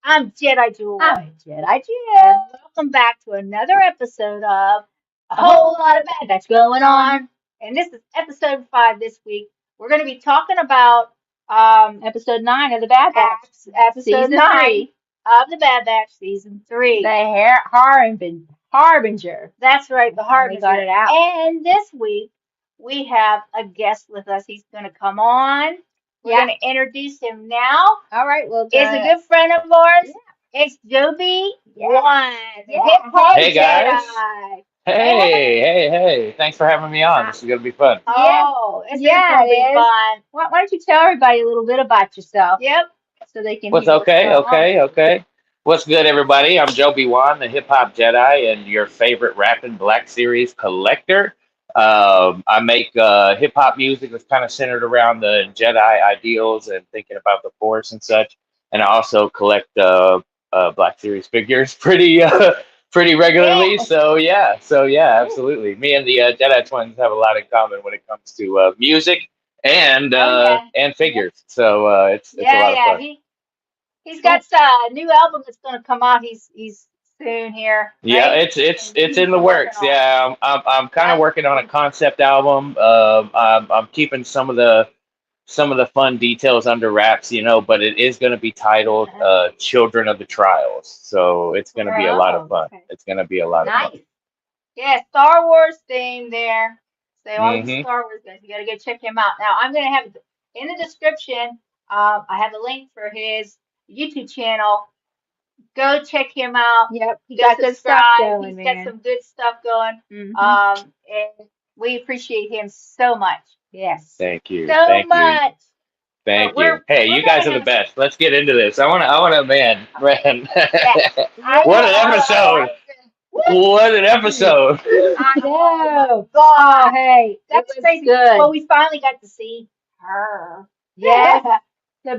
I'm Jedi Joy. I'm Jedi And Jill. welcome back to another episode of A Whole Lot of Bad That's Going On. And this is episode 5 this week. We're going to be talking about Episode 9 of the Bad Batch. episode Season 9 3. of the Bad Batch, season 3. The Harbinger. That's right, the Finally Harbinger. got it out. And this week we have a guest with us. He's going to come on. We're Yeah. going to introduce him now. All right, well, Is a good friend of ours. Yeah. It's Joby Yeah. One. Yeah. Hip hop Hey, guys. Jedi. Hey. Thanks for having me on. This is going to be fun. Oh, it's Yeah, gonna be it is. fun. Why don't you tell everybody a little bit about yourself Yep. so they can What's hear okay? what's going on? Okay. What's good, everybody? I'm Joby Wan, the Hip Hop Jedi, and your favorite Rapping Black Series collector. I make hip hop music that's kind of centered around the Jedi ideals and thinking about the Force and such. And I also collect Black Series figures pretty regularly. Yeah. So yeah, absolutely. Me and the Jedi twins have a lot in common when it comes to music and and figures. So it's a lot of fun. He's got a new album that's gonna come out. He's soon here. Yeah, Right? it's And in the he's working works. on it. Yeah, I'm kind of That's working on a great. concept album. I'm keeping some of the fun details under wraps, but it is going to be titled "Children of the Trials." So it's going to be a lot of Oh, fun. okay. It's going to be a lot of fun. Nice. Yeah, Star Wars theme there. So all the hmm Star Wars guys, you gotta go check him out. Now I'm gonna have in the description. I have a link for his YouTube channel. Go check him out. Yep, he Go got good stuff subscribe. going, He's got man. some good stuff going. Mm-hmm. And we appreciate him so much. Yes. Thank you. So Thank you. much. But Thank we're you. Hey, we're you gonna guys are the have best. Let's get into this. Man. yeah. I What know an I episode. like What an episode. I I know. God. Oh, hey, it That's was crazy. good. Well, we finally got to see her. Yes, the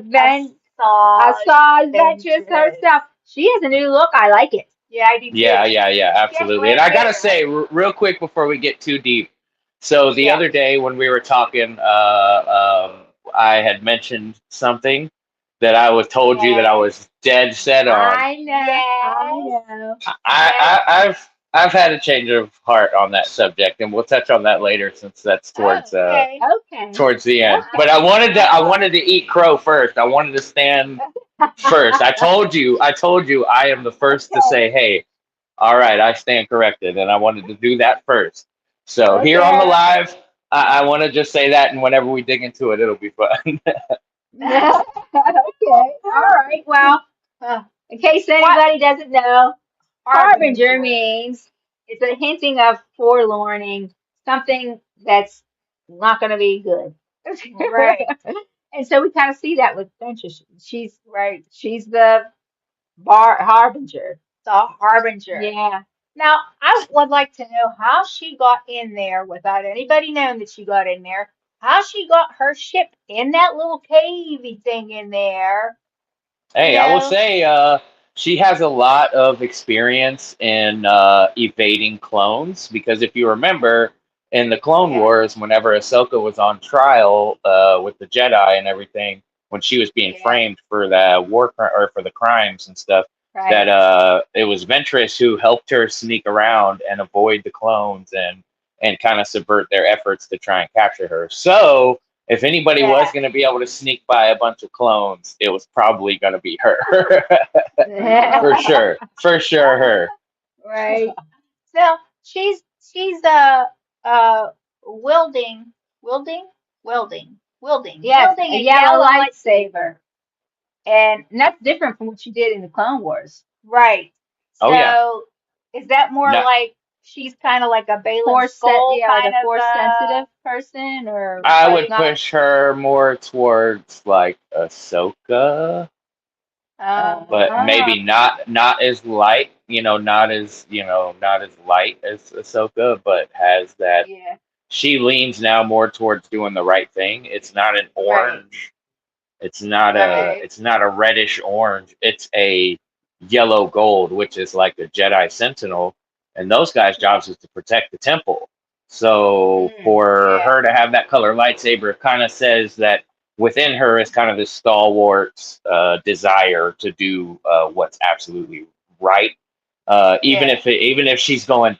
Asajj Ventress Ventress. herself. She has a new look. I like it. Yeah, I do too. Yeah, absolutely. And I gotta say, real quick before we get too deep. So the Yeah. other day when we were talking, I had mentioned something that I was told you that I was dead set on. I know. I Yes. know. I've had a change of heart on that subject, and we'll touch on that later since that's towards Okay. Okay. towards the end. Okay. But I wanted to eat crow first. I wanted to stand first. I told you I am the first to say, hey, all right, I stand corrected, and I wanted to do that first. So here on the Okay. live, I want to just say that, and whenever we dig into it, it'll be fun. Okay. All right. Well, Uh, in case anybody doesn't know, Harbinger means it's a hinting of forlorning, something that's not going to be good. Right. And so we kind of see that with Ventress. Right. She's the harbinger. The Harbinger. Yeah. Now, I would like to know how she got in there without anybody knowing that she got in there. How she got her ship in that little cavey thing in there. Hey, You I will know? say she has a lot of experience in evading clones because if you remember in the Clone Yeah. Wars, whenever Ahsoka was on trial with the Jedi and everything, when she was being Yeah. framed for the or for the crimes and stuff, Right. that it was Ventress who helped her sneak around and avoid the clones and kind of subvert their efforts to try and capture her. So if anybody was Yeah. going to be able to sneak by a bunch of clones, it was probably going to be her. For sure her. Right. So she's wielding Yes, wielding a a yellow yellow lightsaber. And that's different from what she did in the Clone Wars. Right. Oh yeah. So is that more No, like she's kind of like a Balin Force Skull like kind a of force sensitive person, or I like would not. push her more towards like Ahsoka, but uh, maybe not as light, not as light as Ahsoka, but has that yeah, she leans now more towards doing the right thing. It's not an right, orange. right, It's not a reddish orange. It's a yellow gold, which is like the Jedi Sentinel, and those guys' jobs is to protect the temple. So for yeah, her to have that color lightsaber kind of says that within her is kind of this stalwart desire to do what's absolutely right. Even Yeah. if she's going,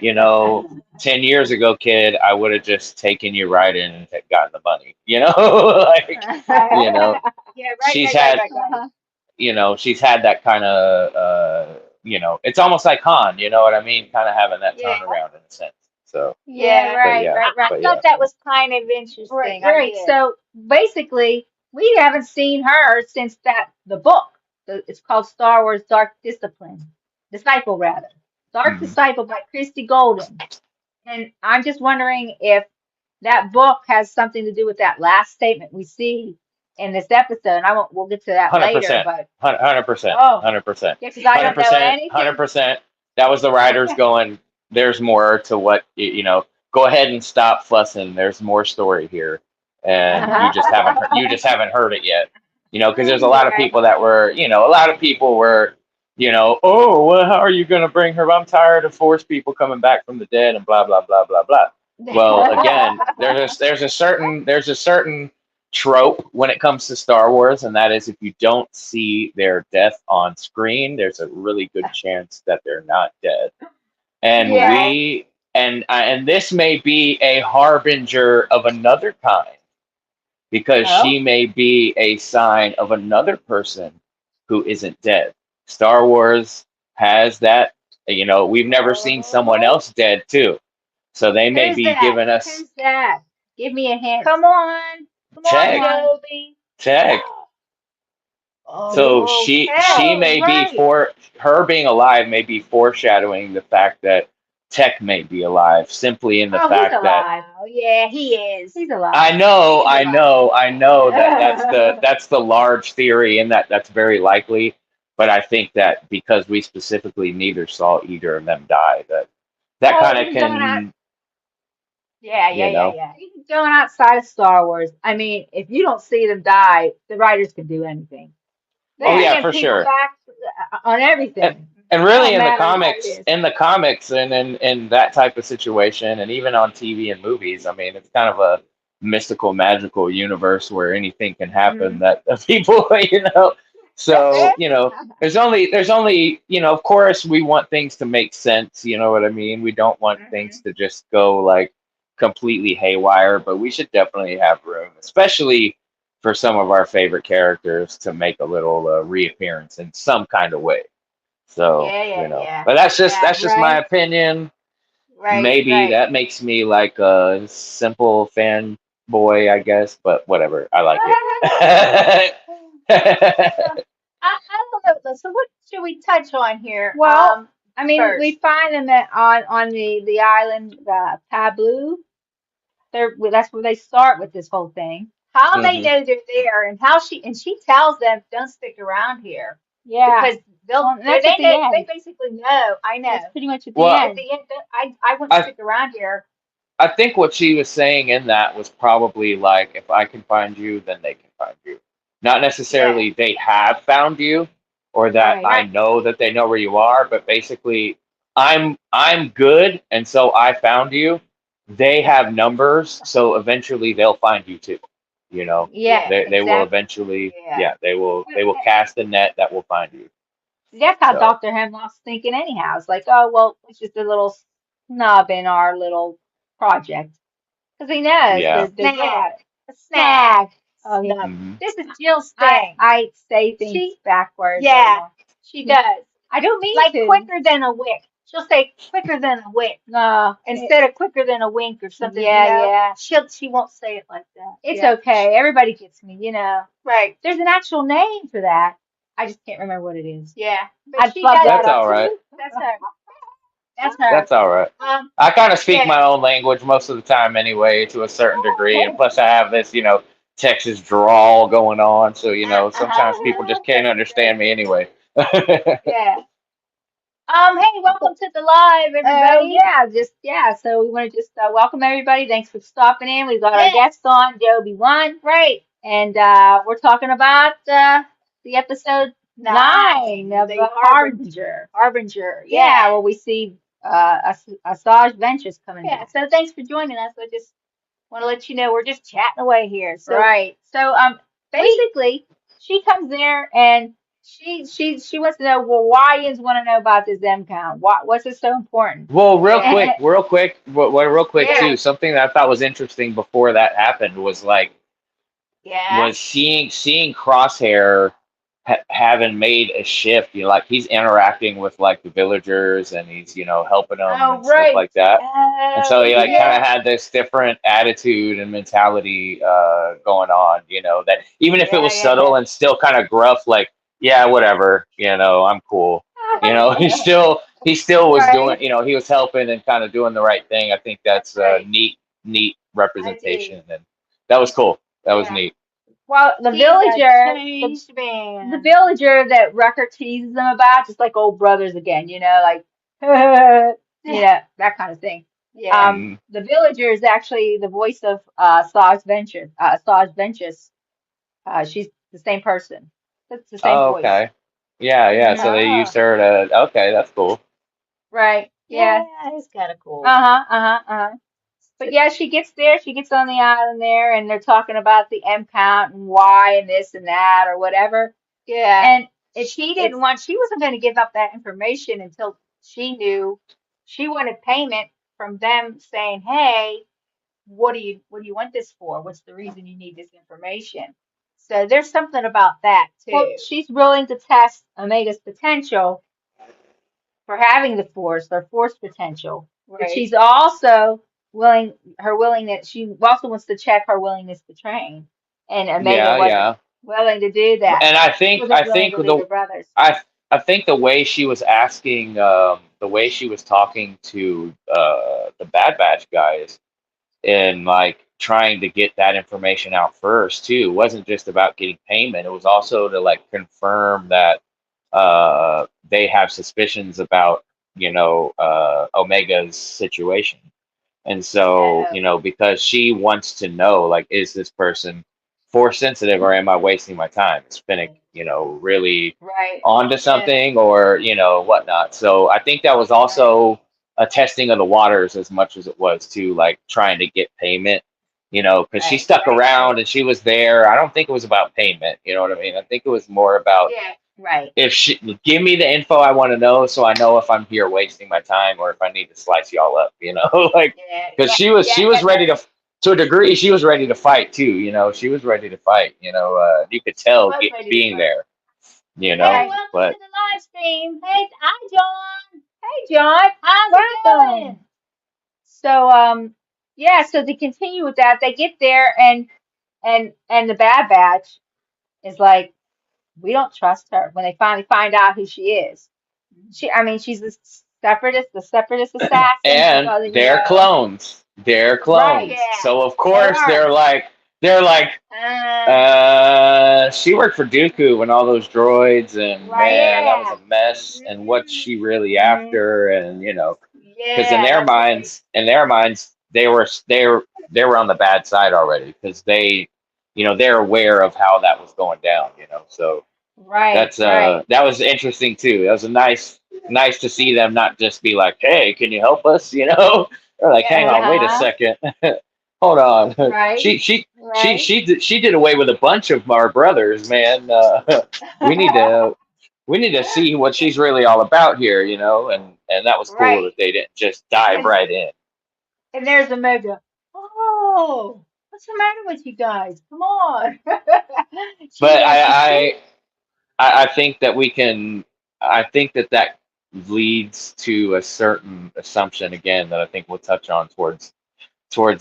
you know, 10 years ago, kid, I would have just taken you right in and gotten the money. Like, you know, Yeah. Right. she's Right. Right. had, Right. Right. she's had that kind of, it's almost like Han, you know what I mean? Kind of having that Yeah. turnaround in a sense. So, Yeah, Yeah. but right, yeah, right, I right. but thought yeah. that was kind of Right, interesting. I right. did. So basically, we haven't seen her since the book. It's called Star Wars Dark Disciple rather. Dark Mhm. Disciple by Christy Golden. And I'm just wondering if that book has something to do with that last statement we see in this episode. And we'll get to that later, 100%, but 100%, oh, 100%, yeah, because I hundred don't know percent, hundred anything. percent. That was the writers going. There's more to what Go ahead and stop fussing. There's more story here, and you just haven't heard it yet. Because there's a lot of Right. people that were, a lot of people were, oh, well, how are you going to bring her? I'm tired of Force people coming back from the dead and blah blah blah blah blah. Well, again, there's a certain trope when it comes to Star Wars, and that is if you don't see their death on screen, there's a really good chance that they're not dead. And Yeah. Yeah. and this may be a harbinger of another kind because Oh, she may be a sign of another person who isn't dead. Star Wars has that, we've never seen someone Oh, else dead too. So they may who's be that? giving us Who's that? Give me a hint. come on. Come on, Come tag, on. Joby. tag. So she Okay. may be Right. for her being alive may be foreshadowing the fact that Tech may be alive, simply in the Oh, he's fact that alive. Oh, yeah, he is. He's I alive. know, He's I alive. know, I know that that's the large theory, and that's very likely. But I think that because we specifically neither saw either of them die, that Well, kind of even going out, can, Yeah. Yeah. you Yeah. know, Yeah. even going outside of Star Wars, I mean, if you don't see them die, the writers can do anything. They're oh Yeah. yeah, bringing for people sure. back on And, everything. and It really don't matter what it is. in the comics and in that type of situation, and even on TV and movies, I mean, it's kind of a mystical, magical universe where anything can happen Hmm. that people, So, there's only, of course we want things to make sense, you know what I mean? We don't want things Hmm. to just go like completely haywire, but we should definitely have room, especially for some of our favorite characters to make a little reappearance in some kind of way. So, Yeah. Yeah. Yeah. but Yeah. that's just my Right, opinion. Right. Maybe Right. that makes me like a simple fanboy, I guess, but whatever. I like it. So I don't know. So what should we touch on here? well, I mean, we First, find them on the island Taboo. That's where they start with this whole thing. how they hmm know they're there, and how she tells them don't stick around here Yeah. because Well, and that's they at the know they end. basically know. I know That's pretty much at the Well, at end. the end. I wouldn't I stick around here. I think what she was saying in that was probably like, if I can find you, then they can find you. Not Yeah. necessarily they have found you, or that Right. I Right. know that they know where you are, but basically, I'm good, and so I found you. They have numbers, so eventually they'll find you too. You know, Yeah, Yeah. they will exactly. eventually, Yeah. yeah, they will cast a net that will find you. That's how So Dr. Hemlock's thinking anyhow. It's like, oh, well, it's just a little snub in our little project. Because he knows yeah. they're good Snag. at it. A Snag. snag. Oh, yeah. Snub. hmm This is Jill's thing. I say things She. backwards Yeah. anymore. She does. I don't mean Like to. quicker than a wick. She'll say quicker than a wick No, instead of quicker than a wink or something. yeah, yeah. She won't say it like that. It's Yeah. okay. Everybody gets me. Right. There's an actual name for that. I just can't remember what it is. Yeah. But I'd she bug does that That's it. up all right. too. That's her. That's her. That's all right. Um. I kind of speak Yeah. my own language most of the time anyway, to a certain degree, and plus I have this, Texas drawl going on, so Uh-huh. sometimes people just can't understand me anyway. Yeah. Hey, welcome to the live, everybody. Yeah, yeah. So we want to just welcome everybody. Thanks for stopping in. We've got our Yeah. guest on, Joby One, Right. and we're talking about the episode 9 of The the Harbinger. Harbinger. Yeah, Yeah. well, we see Asajj Ventress coming Yeah. back. So thanks for joining us. I just Want to let you know we're just chatting away here. So Right. So we, basically she comes there and she wants to know, well, why is want to know about this M count? What's it so important? Well, yeah, real quick yeah, too. Something that I thought was interesting before that happened was like yeah. was seeing Crosshair having made a shift. You know, like he's interacting with like the villagers and he's helping them Oh, and stuff right. like that. And Oh so he like kind yeah, of had this different attitude and mentality going on. You know that even if it yeah, was yeah, yeah. subtle and still kind of gruff, like yeah, whatever. I'm cool. He still was Right. doing. He was helping and kind of doing the right thing. I think that's Right. neat I do. representation, and that was cool. That was Yeah. neat. Well, He's a changed the man. villager that Rucker teases them about, just like old brothers again, like, that kind of thing. Yeah. The villager is actually the voice of Asajj Ventress. She's the same person. It's the same Oh, voice. okay. Yeah, yeah. So Mm-hmm. they used Oh, her to. Okay, that's cool. Right. Yeah. yeah, it's kind of cool. Uh-huh. Uh-huh. Uh-huh. So, But yeah, she gets there, she gets on the island there, and they're talking about the M count and why and this and that or whatever. yeah, And it's she wasn't going to give up that information until she knew she wanted payment from them saying, "Hey, what do you want this for? What's the reason you need this information?" So there's something about that well, too. she's willing to test Omega's potential for having the force, their force potential. But Right. she's also willingness, she also wants to check her willingness to train. And Omega Yeah, wasn't yeah. willing to do that. And I She think wasn't I willing think to leave the her brothers. I I think the way she was asking, the way she was talking to the Bad Batch guys and like trying to get that information out first too wasn't just about getting payment. It was also to like confirm that they have suspicions about Omega's situation. And so, Oh, because she wants to know, like, is this person force sensitive or am I wasting my time? Is Finnick, really Right. onto yeah, something or, whatnot. So I think that was right. also a testing of the waters as much as it was to like trying to get payment, because she Right. stuck around and she was there. I don't think it was about payment. You know what I mean? I think it was more about Yeah, Right. if she give me the info I want to know so I know if I'm here wasting my time or if I need to slice y'all up, like yeah, because yeah, she was yeah. ready to a degree, she was ready to fight too, she was ready to fight, you could She tell was ready to being fight. there, Hey, Right. welcome to but the live stream. Hey, hi, John. Hey, John. How's it Welcome. going? So yeah, so to continue with that, they get there and the Bad Batch is like, we don't trust her when they finally find out who she is. I mean, she's the separatist assassin. She and doesn't, they're right. clones, Yeah. so of They course are. they're like Uh, she worked for Dooku and all those droids, and Right. man, that was yeah. a mess. And what's Mm, she really Mm-hmm. after? And because yeah, that's right. in their minds, they were on the bad side already because they're aware of how that was going down. So Right. that's Right. that was interesting too. That was a nice to see them not just be like, "Hey, can you help us?" They're like, "Hang on, wait a Uh-huh. second, hold on." Right. Right. She did away with a bunch of our brothers, man. We need to see what she's really all about here, and that was cool Right. that they didn't just dive And right in. and there's Omega. Oh, what's the matter with you guys? Come on. She But wants to see. I think that we can. I think that leads to a certain assumption again that I think we'll touch on towards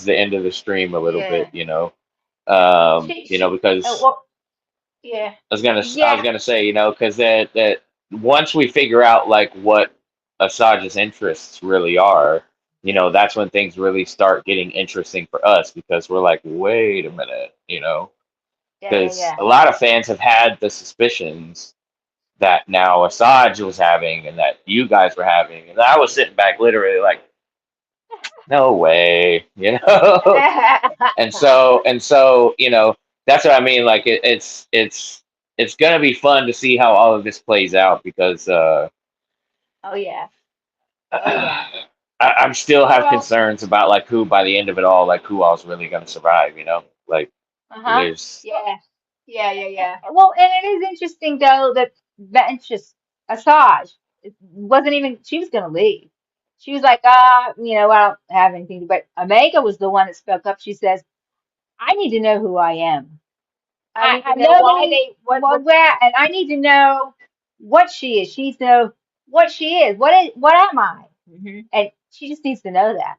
the end of the stream a little bit. Yeah. Because Well, Yeah. I was yeah. gonna say, because that once we figure out like what Asajj's interests really are, that's when things really start getting interesting for us because we're like, wait a minute, Yeah. Yeah. because Yeah. a lot of fans have had the suspicions that now Asajj was having and that you guys were having, and I was sitting back literally like, no way, and so that's what I mean. Like it's gonna be fun to see how all of this plays out because Oh yeah. Oh yeah. I'm still have Well, concerns about like who by the end of it all, like who all's really gonna survive. Like uh-huh. there's Yeah. Yeah, yeah, yeah. Well, and it is interesting though that Ventress Asajj wasn't even she was gonna leave. She was like, I don't have anything. But Omega was the one that spoke up. She says, I need to know who I am. I need to know why Nobody, they well, where, and I need to know what she is. She needs to know what she is. What am I? hmm And she just needs to know that.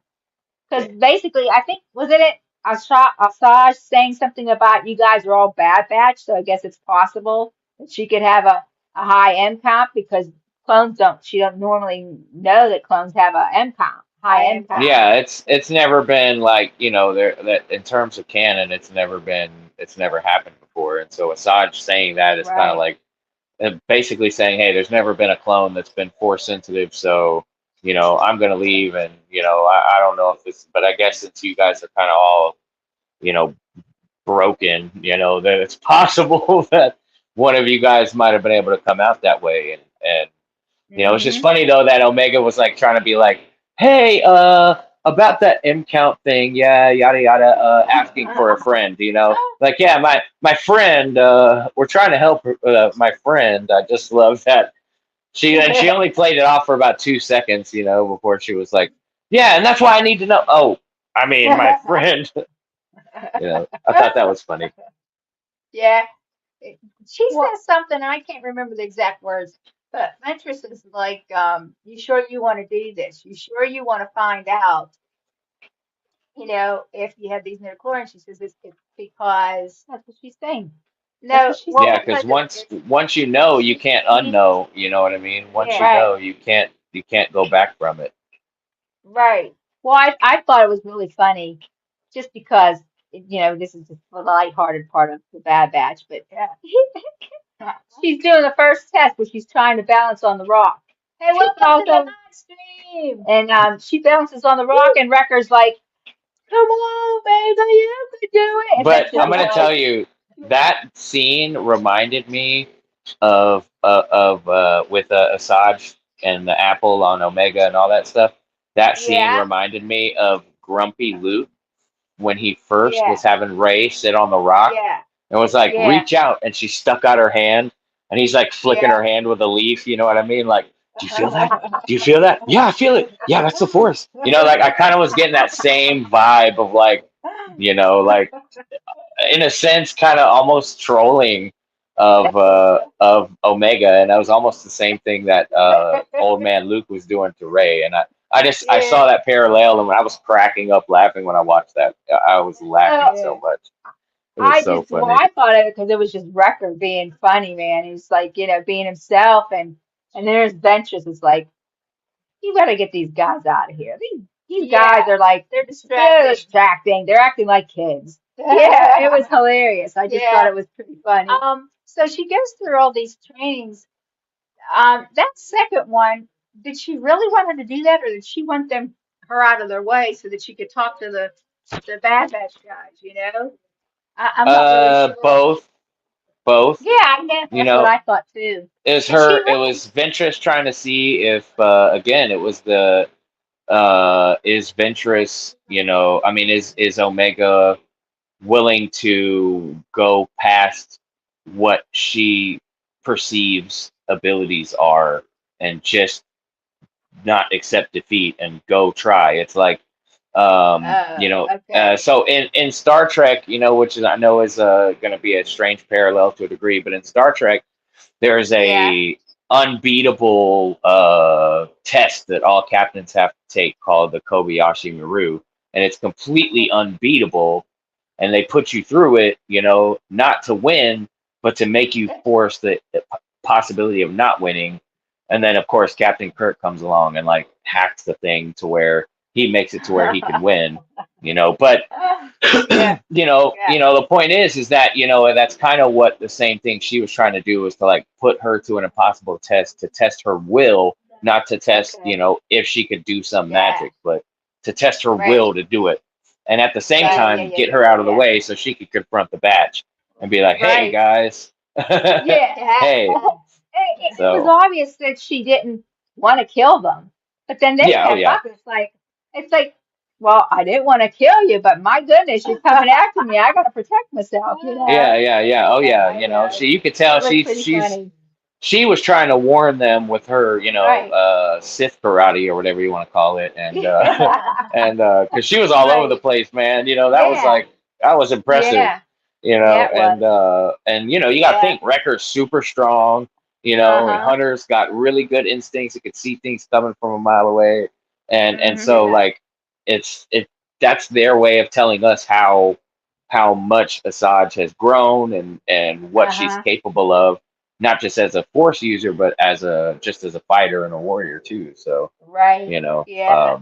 Because basically, I think, wasn't it Asajj saying something about you guys are all Bad Batch? So I guess it's possible that she could have a high M count because clones don't, she don't normally know that clones have a M count, high I M am count. count. yeah, it's never been like there that in terms of canon, it's never happened before, and so Asajj saying that is kind of Right. like basically saying, hey, there's never been a clone that's been force sensitive, so I'm gonna leave, and I don't know if it's, but I guess since you guys are kind of all you know broken, that it's possible that one of you guys might have been able to come out that way. And it's just Mm-hmm. funny though that Omega was like trying to be like, hey, about that M count thing, yeah, yada yada, asking for a friend, like, yeah, my friend, we're trying to help my friend. I just love that she only played it off for about 2 seconds, before she was like, yeah, and that's why I need to know. Oh, I mean, my friend. I thought that was funny. Yeah. She Well, says something, I can't remember the exact words, but Ventress is like, you sure you want to do this? You sure you want to find out, if you have these midichlorians? She says it's because, that's what she's saying. That's no, what she's well, Yeah, saying. because because once it's, once you know, you can't she needs, unknow. You know what I mean? Once yeah, you Right. know, you can't go back from it. right. Well, I thought it was really funny just because, this is just the lighthearted part of the Bad Batch, but Yeah. she's doing the first test where she's trying to balance on the rock. Hey, She welcome to the also, live stream. and she balances on the rock, and Wrecker's like, "Come on, baby, you can do it." And But Ventress I'm is gonna like, tell you that scene reminded me of with Asajj and the apple on Omega and all that stuff. That scene Yeah, reminded me of Grumpy Luke when he first yeah, was having Ray sit on the rock yeah, and was like, yeah, reach out, and she stuck out her hand, and he's like flicking yeah. her hand with a leaf. You know what I mean? Like, do you feel that? Do you feel that? Yeah, I feel it. Yeah, that's the force. Like I kind of was getting that same vibe of like, like in a sense, kind of almost trolling of Omega, and that was almost the same thing that old man Luke was doing to Ray, and I Yeah, saw that parallel, and I was cracking up laughing when I watched that. I was laughing "Oh." so yeah. much. It was so Well, funny. I thought of it because it was just Wrecker being funny, man. He's like, being himself, and there's Ventress is like, you better get these guys out of here. These guys Yeah, are like, they're they're distracting. distracting. They're acting like kids. Yeah, it was hilarious. I just thought Yeah. it was pretty funny. So she goes through all these trainings. That second one, did she really want her to do that, or did she want her out of their way so that she could talk to the Bad Batch guys? I'm not really sure. Both, both. Yeah, I guess You that's what know, I thought too. is Did she her. It really? was Ventress trying to see if again it was the is Ventress. I mean, is Omega willing to go past what she perceives abilities are and just not accept defeat and go try. It's like, Okay. so in Star Trek, which is I know is going to be a strange parallel to a degree, but in Star Trek, there's Yeah. a unbeatable test that all captains have to take called the Kobayashi Maru, and it's completely Mhm. unbeatable, and they put you through it, not to win, but to make you force the possibility of not winning. And then, of course, Captain Kirk comes along and like hacks the thing to where he makes it to where he can win. But Yeah. Yeah. the point is that that's kind of what the same thing she was trying to do was to like put her to an impossible test to test her will, not to test Okay. if she could do some Yeah. magic, but to test her Right. will to do it, and at the same Yeah. Right. Yeah. time Yeah. get Yeah. her out of the Yeah. way so she could confront the batch and be like, hey Right. guys. Yeah. Yeah. Hey. Well, it was So obvious that she didn't want to kill them. But then they Yeah, oh step yeah. up. It's like, well, I didn't want to kill you, but my goodness, you're coming after me. I got to protect myself, you know? Yeah, yeah, yeah. Oh Yeah, yeah, I she know. you could tell It was pretty funny. she was trying to warn them with her, Right. Sith karate or whatever you want to call it, and and because she was all over the Right. place, man. That was Yeah. like that was impressive. Yeah. Yeah, it was. And you got to Yeah. think Wrecker's super strong, and Uh-huh. Hunter's got really good instincts. He could see things coming from a mile away, and so Yeah. like it that's their way of telling us how much Asajj has grown and what she's Uh-huh. capable of, not just as a force user, but as a just as a fighter and a warrior too. So Right. you know, Yeah.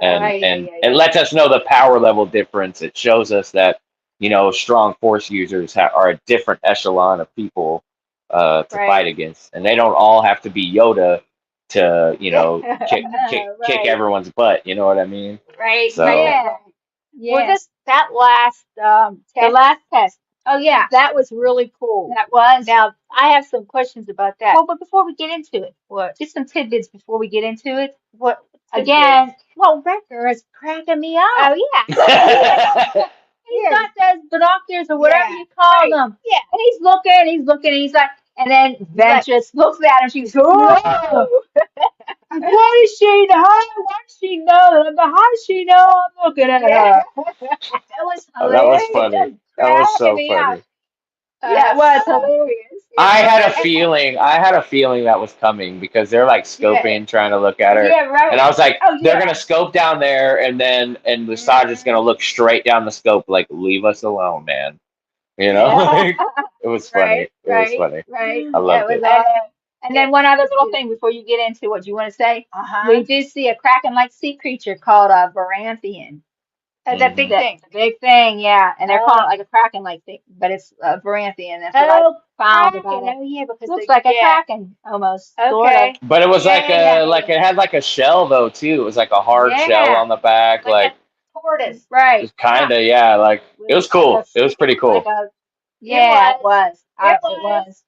and Right. and it lets us know the power level difference. It shows us that strong force users are a different echelon of people to fight Right. against, and they don't all have to be Yoda to kick Right. everyone's butt. You know what I mean? Right, right, So Yeah. right. Well, Yeah. that last The test, last test. Oh yeah, that was really cool. that was. Now, I have some questions about that. Well, but before we get into it, What? just some tidbits before we get into it. What tidbits? Again, well, Wrecker is cracking me up. Oh yeah, He's yeah, got those binoculars or whatever yeah. you call Right. them. Yeah. And he's looking, and he's like, and then He's like, Ventress looks at him, she goes, no. oh, what does she know? What does she know? How does she know I'm looking at Yeah. her? That was Oh, that was hilarious. funny. Just That was cracking so me up. funny. Yeah, it was Uh-huh. hilarious. It I had a was. feeling. I had a feeling that was coming because they're like Yeah. scoping, trying to look at her, Yeah, and right. I was like, Oh, they're yeah. gonna scope down there, and Massage is gonna Mhm. look straight down the scope, like leave us alone, man. Yeah. Like it was funny. Right, It was right, funny. right. I Yeah, it loved was it. awesome. And Yeah, then one other it's little good. thing before you get into what you want to say. Uh-huh. We did see a kraken like sea creature called a Varanthian. That Hmm. big That's thing. a big thing, yeah. And they're calling it Oh, like a kraken like thing, but it's a Varanthian. That's what I oh, found about Kraken. it. Oh, yeah, because Looks like a yeah. kraken almost, sort of. Okay. But it was Yeah, yeah, Yeah, like yeah. it had like a shell though too. It was like a hard shell yeah, on the back, Like a like tortoise. right. just kind of yeah. Like it With was like a, cool. It was pretty like cool. a, It yeah, it was. was. It It was.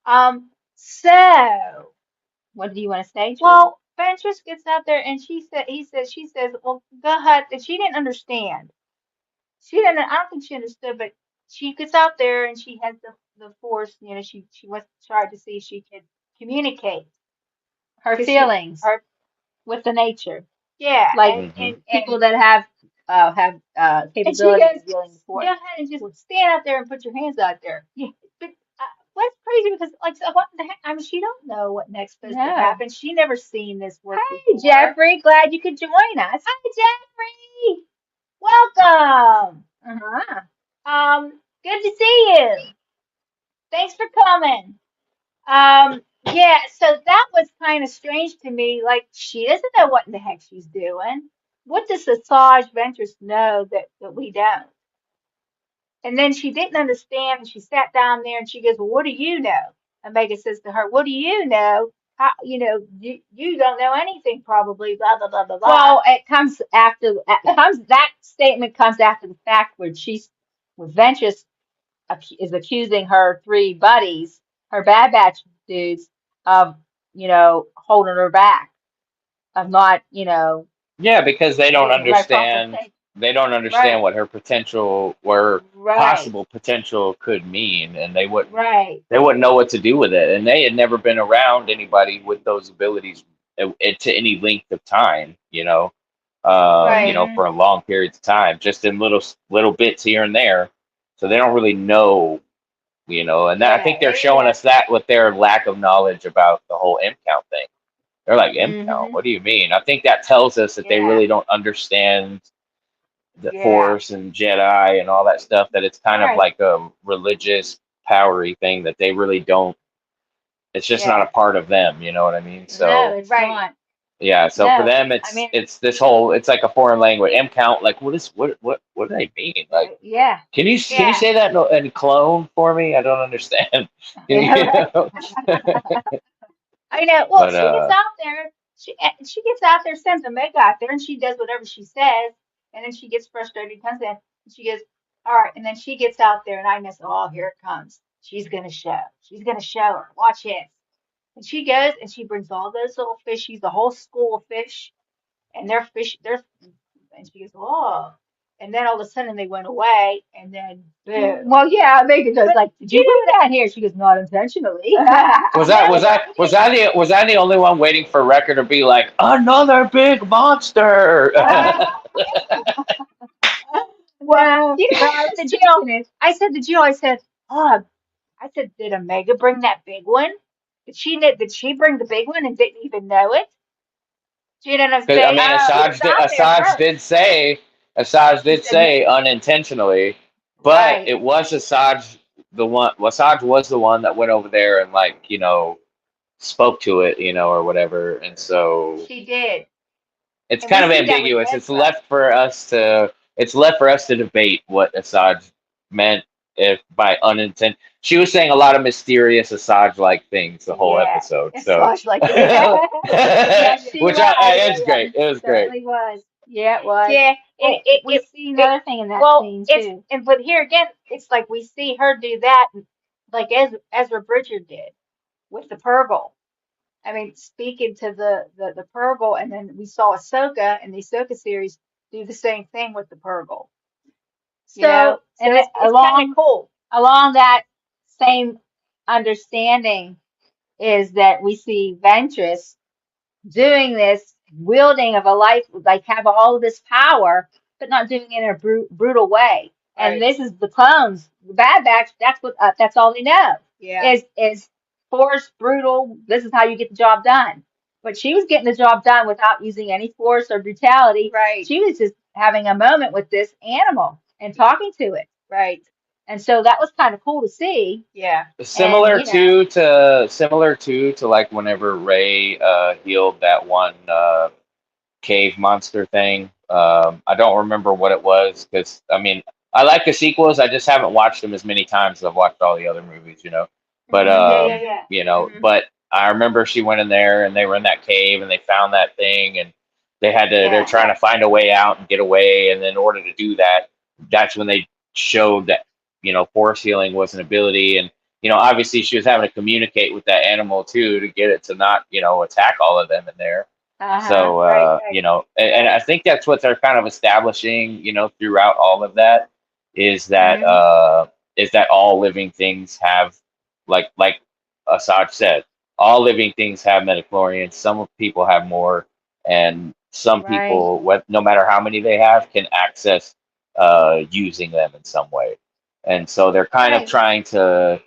was. So, What do you want to say, Julie? well, Ventress gets out there and she says, well, go ahead. And she didn't understand. She didn't, I don't think she understood, but she gets out there and she has the force, she was tried to see if she could communicate. Her Cause feelings her, with the nature. yeah, Like Hmm. people that have and she capability goes, of dealing with go force. ahead and just stand out there and put your hands out there. Yeah, but what's crazy because like so what the heck? I mean, she don't know what next supposed to No. happen. She never seen this work Hey, before. Jeffrey, glad you could join us. Hi, Jeffrey. Welcome. Uh-huh. Good to see you. Thanks for coming. Yeah, so that was kind of strange to me. Like, she doesn't know what in the heck she's doing. What does Asajj Ventress know that we don't? And then she didn't understand, and she sat down there and she goes, well, what do you know? Omega says to her, what do you know? How, you don't know anything probably, blah, blah, blah, blah, blah. Well, it comes after that statement comes after the fact where where Ventress is accusing her three buddies, her Bad Batch dudes, of holding her back, of not Yeah, because they don't getting the right understand. compensation. They don't understand Right, what her potential, or right, possible potential, could mean, and right, they wouldn't know what to do with it. And they had never been around anybody with those abilities to any length of time. right. For Mm-hmm. a long periods of time, just in little bits here and there. So they don't really know. And that, I think Yeah, they're showing yeah, us that with their lack of knowledge about the whole M count thing. They're like, M count? Mm-hmm. What do you mean? I think that tells us that they yeah, really don't understand the yeah. Force and Jedi and all that stuff. That it's kind of Right. like a religious, powery thing that they really don't. It's just not a Yeah, part of them. You know what I mean? No, So it's right. not. yeah. So for No. them, I mean, it's this whole. It's like a foreign language. M count. Like what do they mean? Like yeah. can you Yeah. say that in clone for me? I don't understand. You Yeah, know? I know. Well, But she gets out there. She gets out there, sends Omega out there, and she does whatever she says. And then she gets frustrated, comes in, and she goes, "All right." And then she gets out there, and I miss. Oh, here it comes. She's gonna show. She's gonna show her. Watch it. And she goes and she brings all those little fishies, the whole school of fish, and and she goes, oh. And then all of a sudden they went away, and then boom. Well, yeah, Megan goes But like, "Did you put that here?" She goes, "Not intentionally." Was no, that was but I was I the only one waiting for Wrecker to be like another big monster? well, No, you know, but I I said was to Jill, thinking it. I said, oh, I said, did Omega bring that big one? Did she bring the big one and didn't even know it? Do you know what I'm Because I saying? mean, Because she Oh, was out there first. Asajj She did said, say unintentionally, but right. it was Asajj the one. Asajj was the one that went over there and like spoke to it, or whatever, and so She did. it's And we kind of see that with ambiguous. Ventress. It's left for us to debate what Asajj meant if by unintentional. She was saying a lot of mysterious Asajj like things the whole Yeah. episode. It's So, such like, which yeah. Yeah, yeah. she was. it's great. It was great. Certainly was. Yeah, it was. Yeah. Well, we see It, another thing in that well, scene it's, too. but here again, it's like we see her do that, like Ezra Bridger did with the Purgle. I mean, speaking to the Purgle, and then we saw Ahsoka in the Ahsoka series do the same thing with the Purgle. You So, know, so and it's kind of cool. along that same understanding is that we see Ventress doing this wielding of a life, like have all of this power, but not doing it in a brutal way. And Right. this is the clones, the Bad Batch. That's all they know Yeah. is force, brutal. This is how you get the job done. But she was getting the job done without using any force or brutality. Right. She was just having a moment with this animal and talking to it. Right. And so that was kind of cool to see. Yeah. And Similar to like whenever Ray healed that one cave monster thing. I don't remember what it was because I mean I like the sequels. I just haven't watched them as many times as I've watched all the other movies. But Yeah. Yeah. Yeah. but I remember she went in there and they were in that cave and they found that thing and they're Yeah. trying to find a way out and get away, and in order to do that, that's when they showed that force healing was an ability, and obviously she was having to communicate with that animal too to get it to not attack all of them in there. uh-huh. So, Right. Right. and I Right. think that's what they're kind of establishing, throughout all of that is that Hmm. all living things have, like Asajj said, all living things have midichlorians. Some people have more, and some Right. people, no matter how many they have, can access using them in some way. And so they're kind of Right. trying to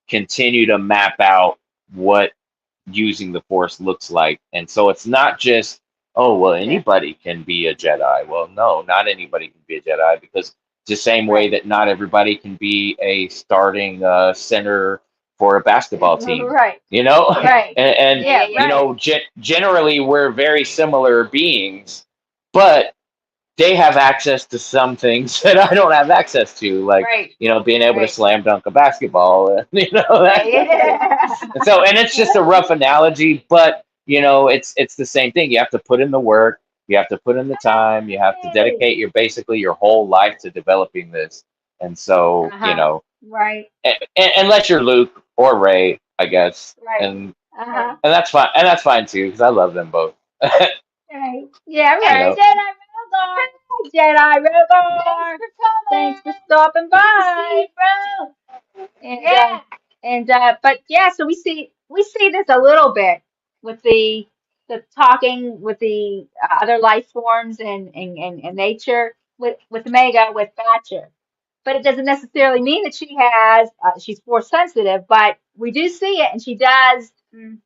continue to map out what using the force looks like. And so it's not just, oh, well, Yeah. anybody can be a Jedi. Well, no, not anybody can be a Jedi, because it's the same way Right. that not everybody can be a starting center for a basketball team, Right. you know? Yeah. Right. and Yeah. Yeah. Yeah, Yeah. right. generally we're very similar beings, but they have access to some things that I don't have access to, like Right. being able to Right. slam dunk a basketball, Yeah. that kind of thing. Yeah. And it's just a rough analogy, but it's the same thing. You have to put in the work, you have to put in the time, you have to Hey. dedicate basically your whole life to developing this. And so, Uh-huh. Right. unless you're Luke or Ray, I guess, Right. and Right. Uh-huh. that's fine, too, because I love them both. Right. Yeah, you right. know, Jedi Rogar. Jedi Thanks Rogar. for coming. Thanks for stopping Good to see by. you, bro. And Yeah. but yeah, so we see this a little bit with the talking with the other life forms and nature with Mega with Thatcher. But it doesn't necessarily mean that she's force sensitive, but we do see it, and she Mm.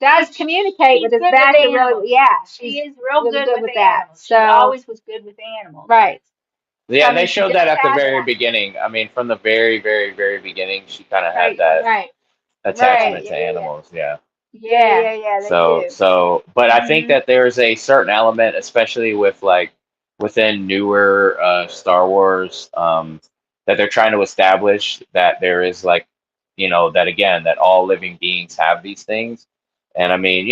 does communicate with She's this good with Thatcher animals. really, yeah, She she's is real really good good with with that. animals. She So always was good with animals. right. So yeah, I they mean, she showed does that at the have very that. beginning. I mean, from the very, very, very beginning, she kind of had Right. that Right. Right. attachment Right. to Yeah. Yeah. Yeah. animals. Yeah. Yeah. Yeah. Yeah. Yeah. They So, do. but I think Mhm. that there's a certain element, especially with like within newer Star Wars, that they're trying to establish that there is like, that again, that all living beings have these things. And I mean,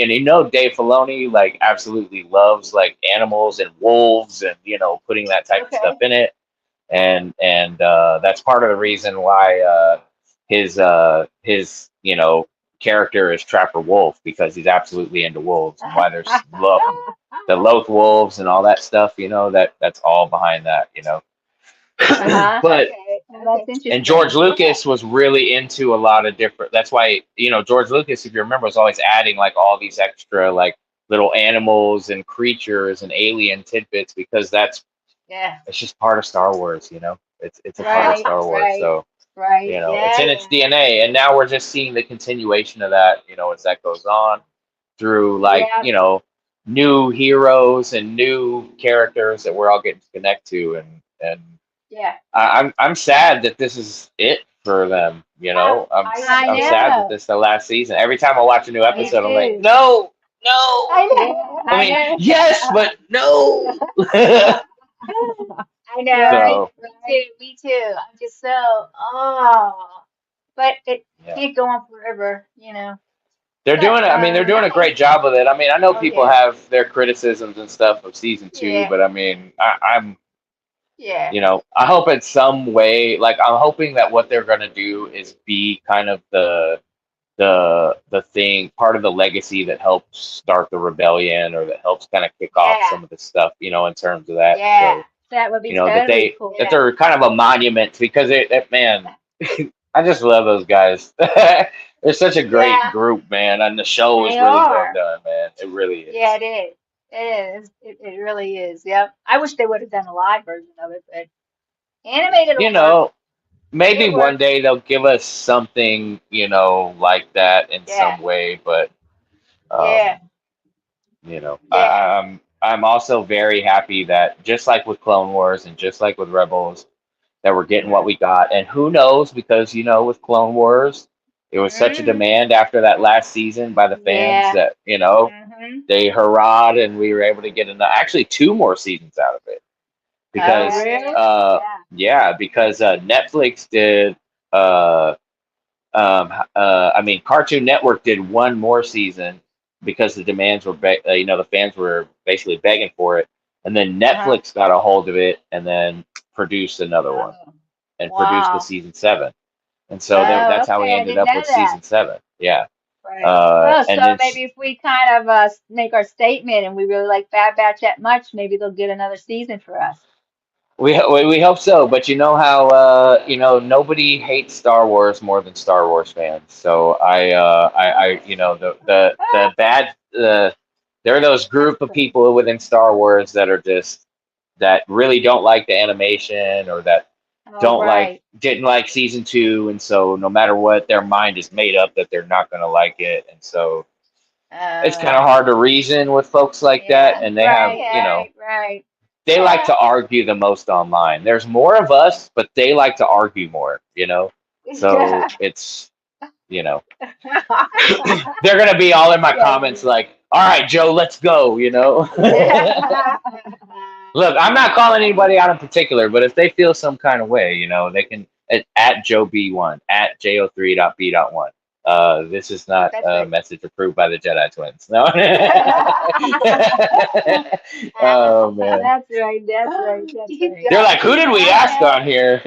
Dave Filoni like absolutely loves like animals and wolves and putting that type of stuff Okay. in it, and that's part of the reason why his character is Trapper Wolf because he's absolutely into wolves and why there's the Loth wolves and all that stuff. That's all behind that. Uh-huh. But Okay. That's Okay. and George interesting. Lucas was really into a lot of different. That's why George Lucas, if you remember, was always adding like all these extra like little animals and creatures and alien tidbits because Yeah. it's just part of Star Wars. It's a part of Right. Star Wars. Right. So Right. it's Yeah. in its DNA, and now we're just seeing the continuation of that. As that goes on through like Yeah. new heroes and new characters that we're all getting to connect to, and Yeah. I'm sad that this is it for them. I'm I I'm sad that know. this is the last season. Every time I watch a new Me episode, I'm like, too. no, no. I Yeah. know. I I mean, know. yes, but no. I know, right? So Me too. Me too. I'm just so oh, but it yeah, can't go on forever, you know. they're But doing it. I mean, they're doing a great job with it. I mean, I know oh people yeah, have their criticisms and stuff of season two, yeah, but I mean, I'm yeah, I hope in some way, like I'm hoping that what they're gonna do is be kind of the thing, part of the legacy that helps start the rebellion or that helps kind of kick off yeah, some of the stuff, in terms of that. yeah, So, That would be that totally cool. that yeah. they're kind of a monument because that man, I just love those guys. They're such a great Yeah, group, man, and the show is They really well are. done, man. It really yeah, is. it is. It is. It really is. Yep. I wish they would have done a live version of it, but animated You will work. know, maybe It one works. day they'll give us something, like that in Yeah, some way, but um, yeah, yeah. I'm also very happy that just like with Clone Wars and just like with Rebels, that we're getting what Mhm. we got. And who knows, because with Clone Wars, it was such a Mhm. demand after that last season by the fans Yeah. that Mhm. they hurrahed and we were able to get actually two more seasons out of it Oh, Yeah, because yeah, really? yeah. yeah, because Netflix did uh I mean, Cartoon Network did one more season because the demands were, the fans were basically begging for it, and then Uh-huh. Netflix got a hold of it and then produced another one Oh, and produced the wow. season 7, and so Oh, that's how we okay. I ended didn't up know with that. season 7. Yeah, Right. Oh, and so then maybe if we kind of make our statement and we really like Bad Batch that much, maybe they'll get another season for us. we hope so. But you know how nobody hates Star Wars more than Star Wars fans. So I the bad there are those That's group of true. people within Star Wars that are just that really don't like the animation or that Oh, right. didn't like season 2, and so no matter what, their mind is made up that they're not going to like it, and so it's kind of Oh, hard to reason with folks like that, Yeah. and they have right, Yeah. right, right. they like Yeah. to argue the most online. There's more of us, but they like to argue more. So Yeah. it's you know they're gonna be all in my Yeah. comments like, all right, Joe, let's go. Yeah. Look, I'm not calling anybody out in particular, but if they feel some kind of way, they can at Joe B1 at jo3.b.1. This is not That's a right. message approved by the Jedi twins. No. Oh man. That's right. That's right. That's You right. They're like, got who it. did we I ask know. on here?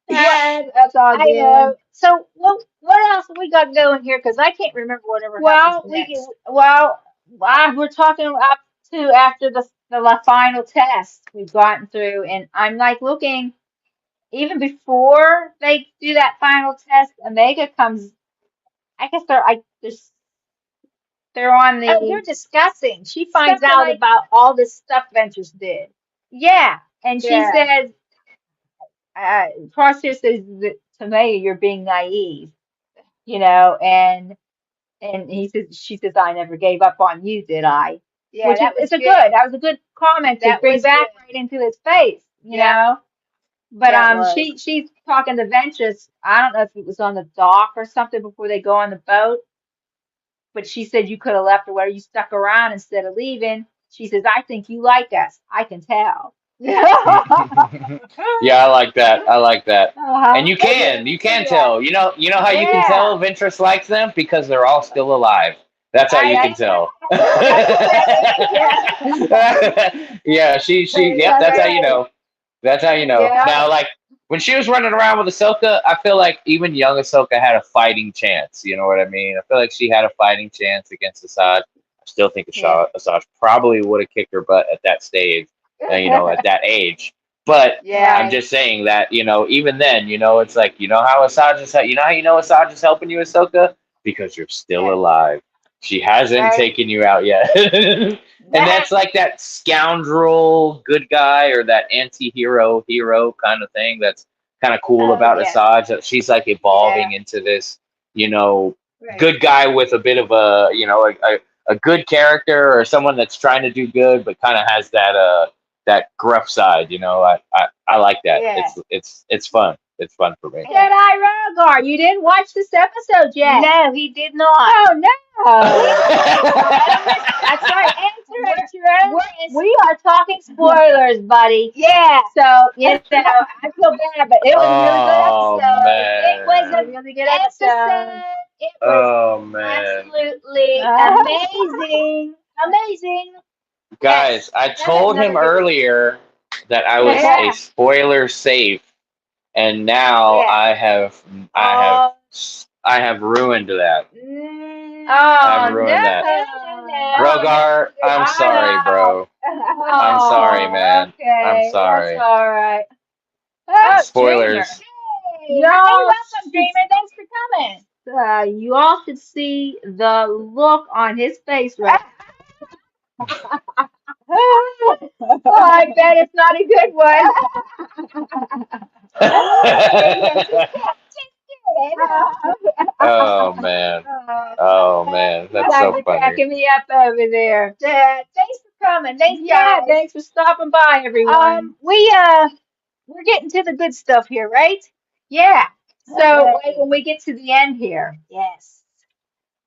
What? That's all I good. know. So what else we got going here? Because I can't remember whatever happens Well, next. we're talking up to after the final test we've gotten through, and I'm like looking even before they do that final test. Omega comes. I guess they're on Oh, they're the discussing. She finds something out like about all this stuff Ventures did. yeah, and she Yeah. says, Crosshair says that to Omega, you're being naive, and he says, she says, I never gave up on you, did I? Yeah, Which is that was good. that was a good comment to That bring was back good. right into his face, Yeah. But Yeah, it was. she's talking to Ventress. I don't know if it was on the dock or something before they go on the boat, but she said you could have left or where you stuck around instead of leaving. She says, I think you like us. I can tell. Yeah, I like that. I like that. And Uh-huh. you can Yeah. tell. You know how you can Yeah. tell Ventress likes them because they're all still alive. That's how I you know. can tell. That's right. Yeah. Yeah, she That's yep, that's how you right. know. That's how you know. Yeah. Now, like when she was running around with Ahsoka, I feel like even young Ahsoka had a fighting chance. You know what I mean? I feel like she had a fighting chance against Asajj. I still think Yeah. Asajj probably would have kicked her butt at that stage, at that age. But Yeah. I'm just saying that, even then, it's like, how Asajj is, how Asajj is helping you, Ahsoka? Because you're still Yeah. alive. She hasn't Right. taken you out yet. And that's like that scoundrel good guy or that anti-hero hero kind of thing that's kind of cool Oh, about yeah. Asajj, that she's like evolving into this, Right. good guy with a bit of a good character, or someone that's trying to do good but kind of has that gruff side. I like that. Yeah. It's fun. It's fun for me. Yeah. Jedi Rogar, you didn't watch this episode yet. No, he did not. Oh no. That's right. We are talking spoilers, buddy. Yeah. So, I feel bad, but it was a really good Oh, episode. man. It was a really good episode. It was Oh man, absolutely amazing. Amazing. guys! I told him another good one. earlier that I was Yeah. a spoiler safe, and now Yeah. I have ruined that. Mm, I've ruined that. no. Rogar, I'm sorry, bro. I'm sorry, man. Okay, I'm sorry. That's all right. Spoilers. Hey, Y'all welcome, should- Dreamer. Thanks for coming. You all should see the look on his face right Oh, I bet it's not a good one. Oh man. Oh man, that's You guys so are funny. cracking me up over there. Thanks for coming. Thanks, Yeah, guys. thanks for stopping by, everyone. We're getting to the good stuff here, right? Yeah. So Okay. when we get to the end here, Yes.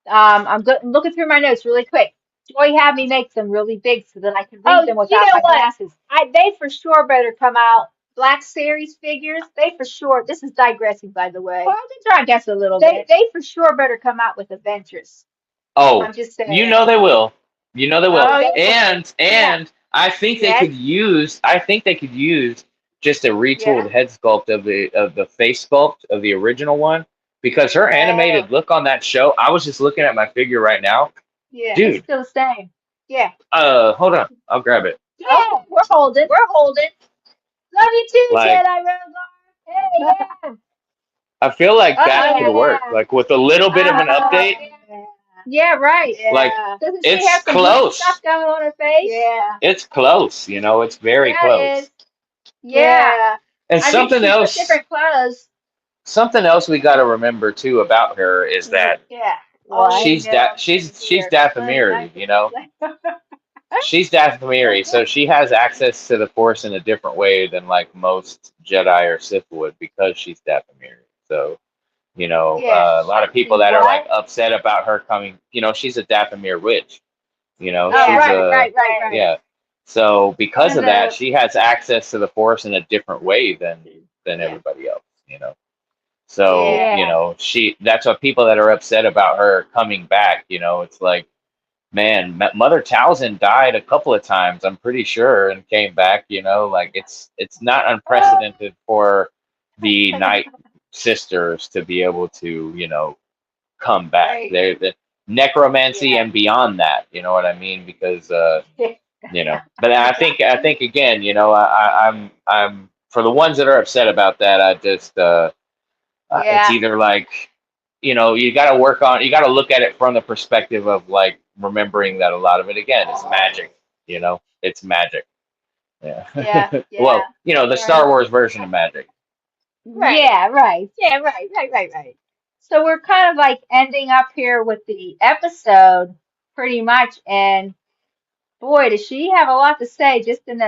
I'm looking through my notes really quick. Joy had me make them really big so that I can read Oh, them you without know my what? glasses. They for sure better come out. Black Series figures, they for sure. This is digressing, by the way. Well, I can try and guess a little They bit. they for sure better come out with a Ventress. Oh, I'm just saying. you know they will. You know they will. Oh, yeah. And I think they Yes. could use. I think they could use just a retooled Yeah. head sculpt of the face sculpt of the original one, because her animated look on that show. I was just looking at my figure right now, Yeah. It's dude. still the same. Yeah. Hold on, I'll grab it. Yeah. Oh, we're holding. We're holding. Love you too, Like- Jedi Rogar. Hey, yeah. I feel like that Oh, could work, yeah. like with a little bit of an update. Yeah, right. Yeah. Like, Doesn't she it's have some close. stuff going on her face? Yeah. It's close. It's very Yeah, close. it is. Yeah. And I think something she's else. different clothes. Something else we got to remember too about her is that Yeah. What? she's Dathomiri, She's Dathomiri, so she has access to the Force in a different way than like most Jedi or Sith would, because she's Dathomiri. So, Yeah. a lot of people that are What? like upset about her coming, she's a Dathomir witch. She's Oh, a right. yeah. So because And of that, the- she has access to the Force in a different way than Yeah. everybody else. So Yeah. that's what people that are upset about her coming back. It's like, man, Mother Talzin died a couple of times, I'm pretty sure, and came back. Like it's not unprecedented for the Night Sisters to be able to come back. Right. They're the necromancy Yeah. and beyond that. You know what I mean? Because but I think again, I'm for the ones that are upset about that. I just it's either like, you got to look at it from the perspective of like remembering that a lot of it again is magic. It's magic. Yeah. Yeah. Well, the Star Wars version of magic. Right. Yeah, right. Yeah. Right. So we're kind of like ending up here with the episode pretty much, and boy, does she have a lot to say just in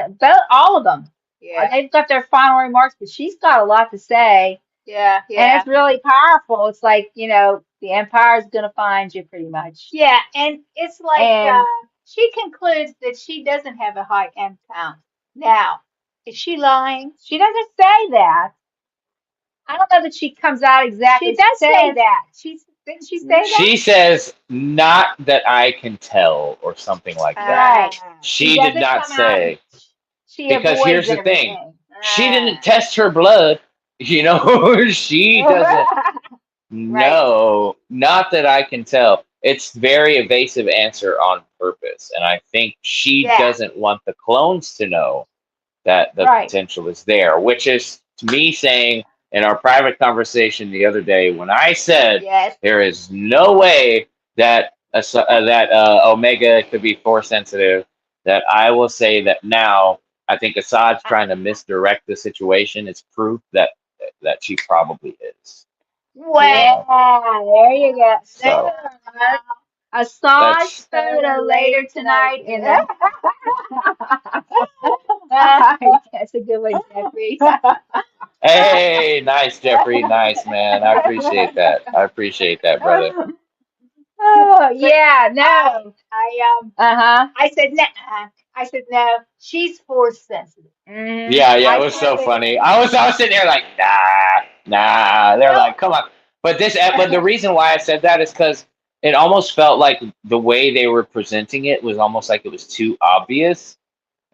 all of them. Yeah. They've got their final remarks, but she's got a lot to say, Yeah. and it's really powerful. It's like, the Empire's gonna find you pretty much. Yeah, and it's like And- she concludes that she doesn't have a high M count. Now, is she lying? She doesn't say that. I don't know that she comes out exactly. She does say says- that. Didn't she say that? She says, "Not that I can tell," or something like that. Right. She doesn't did not come out say. She Because avoids here's the thing. everything. She didn't test her blood. She doesn't Right. know. Not that I can tell. It's very evasive answer on purpose, and I think she Yeah. doesn't want the clones to know that the Right. potential is there, which is to me saying in our private conversation the other day when I said Yes. there is no way that Omega could be force sensitive, that I will say that now I think Asajj trying to misdirect the situation is proof that she probably is. Well, You Yeah, know, there you go. so Asajj that's photo later tonight in the. That's a good one, Jeffrey. hey, nice Jeffrey, nice man. I appreciate that. I appreciate that, brother. Oh, but yeah, I, no. I, Uh-huh. I said no. I said no. She's force sensitive. Hmm. Yeah, yeah, it I was said so it. funny. I was sitting there like, nah. They're No. like, come on. But the reason why I said that is because it almost felt like the way they were presenting it was almost like it was too obvious,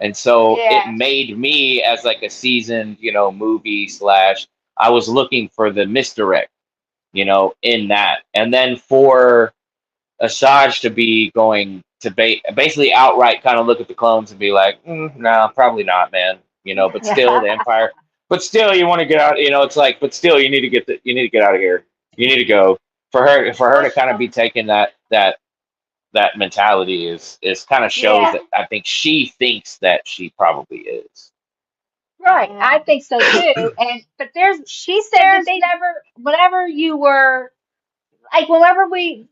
and so it Yeah. made me as like a seasoned, movie slash. I was looking for the misdirect, in that, and then for Asajj to be going to basically outright kind of look at the clones and be like, no, probably not, man. But still the Empire. But still, you want to get out. It's like, but still, you need to get out of here. You need to go. For her Well, to kind of be taking that mentality is kind of shows yeah. that I think she thinks that she probably is. Right, I think so too. And but She said that there's they. never whenever you were like whenever we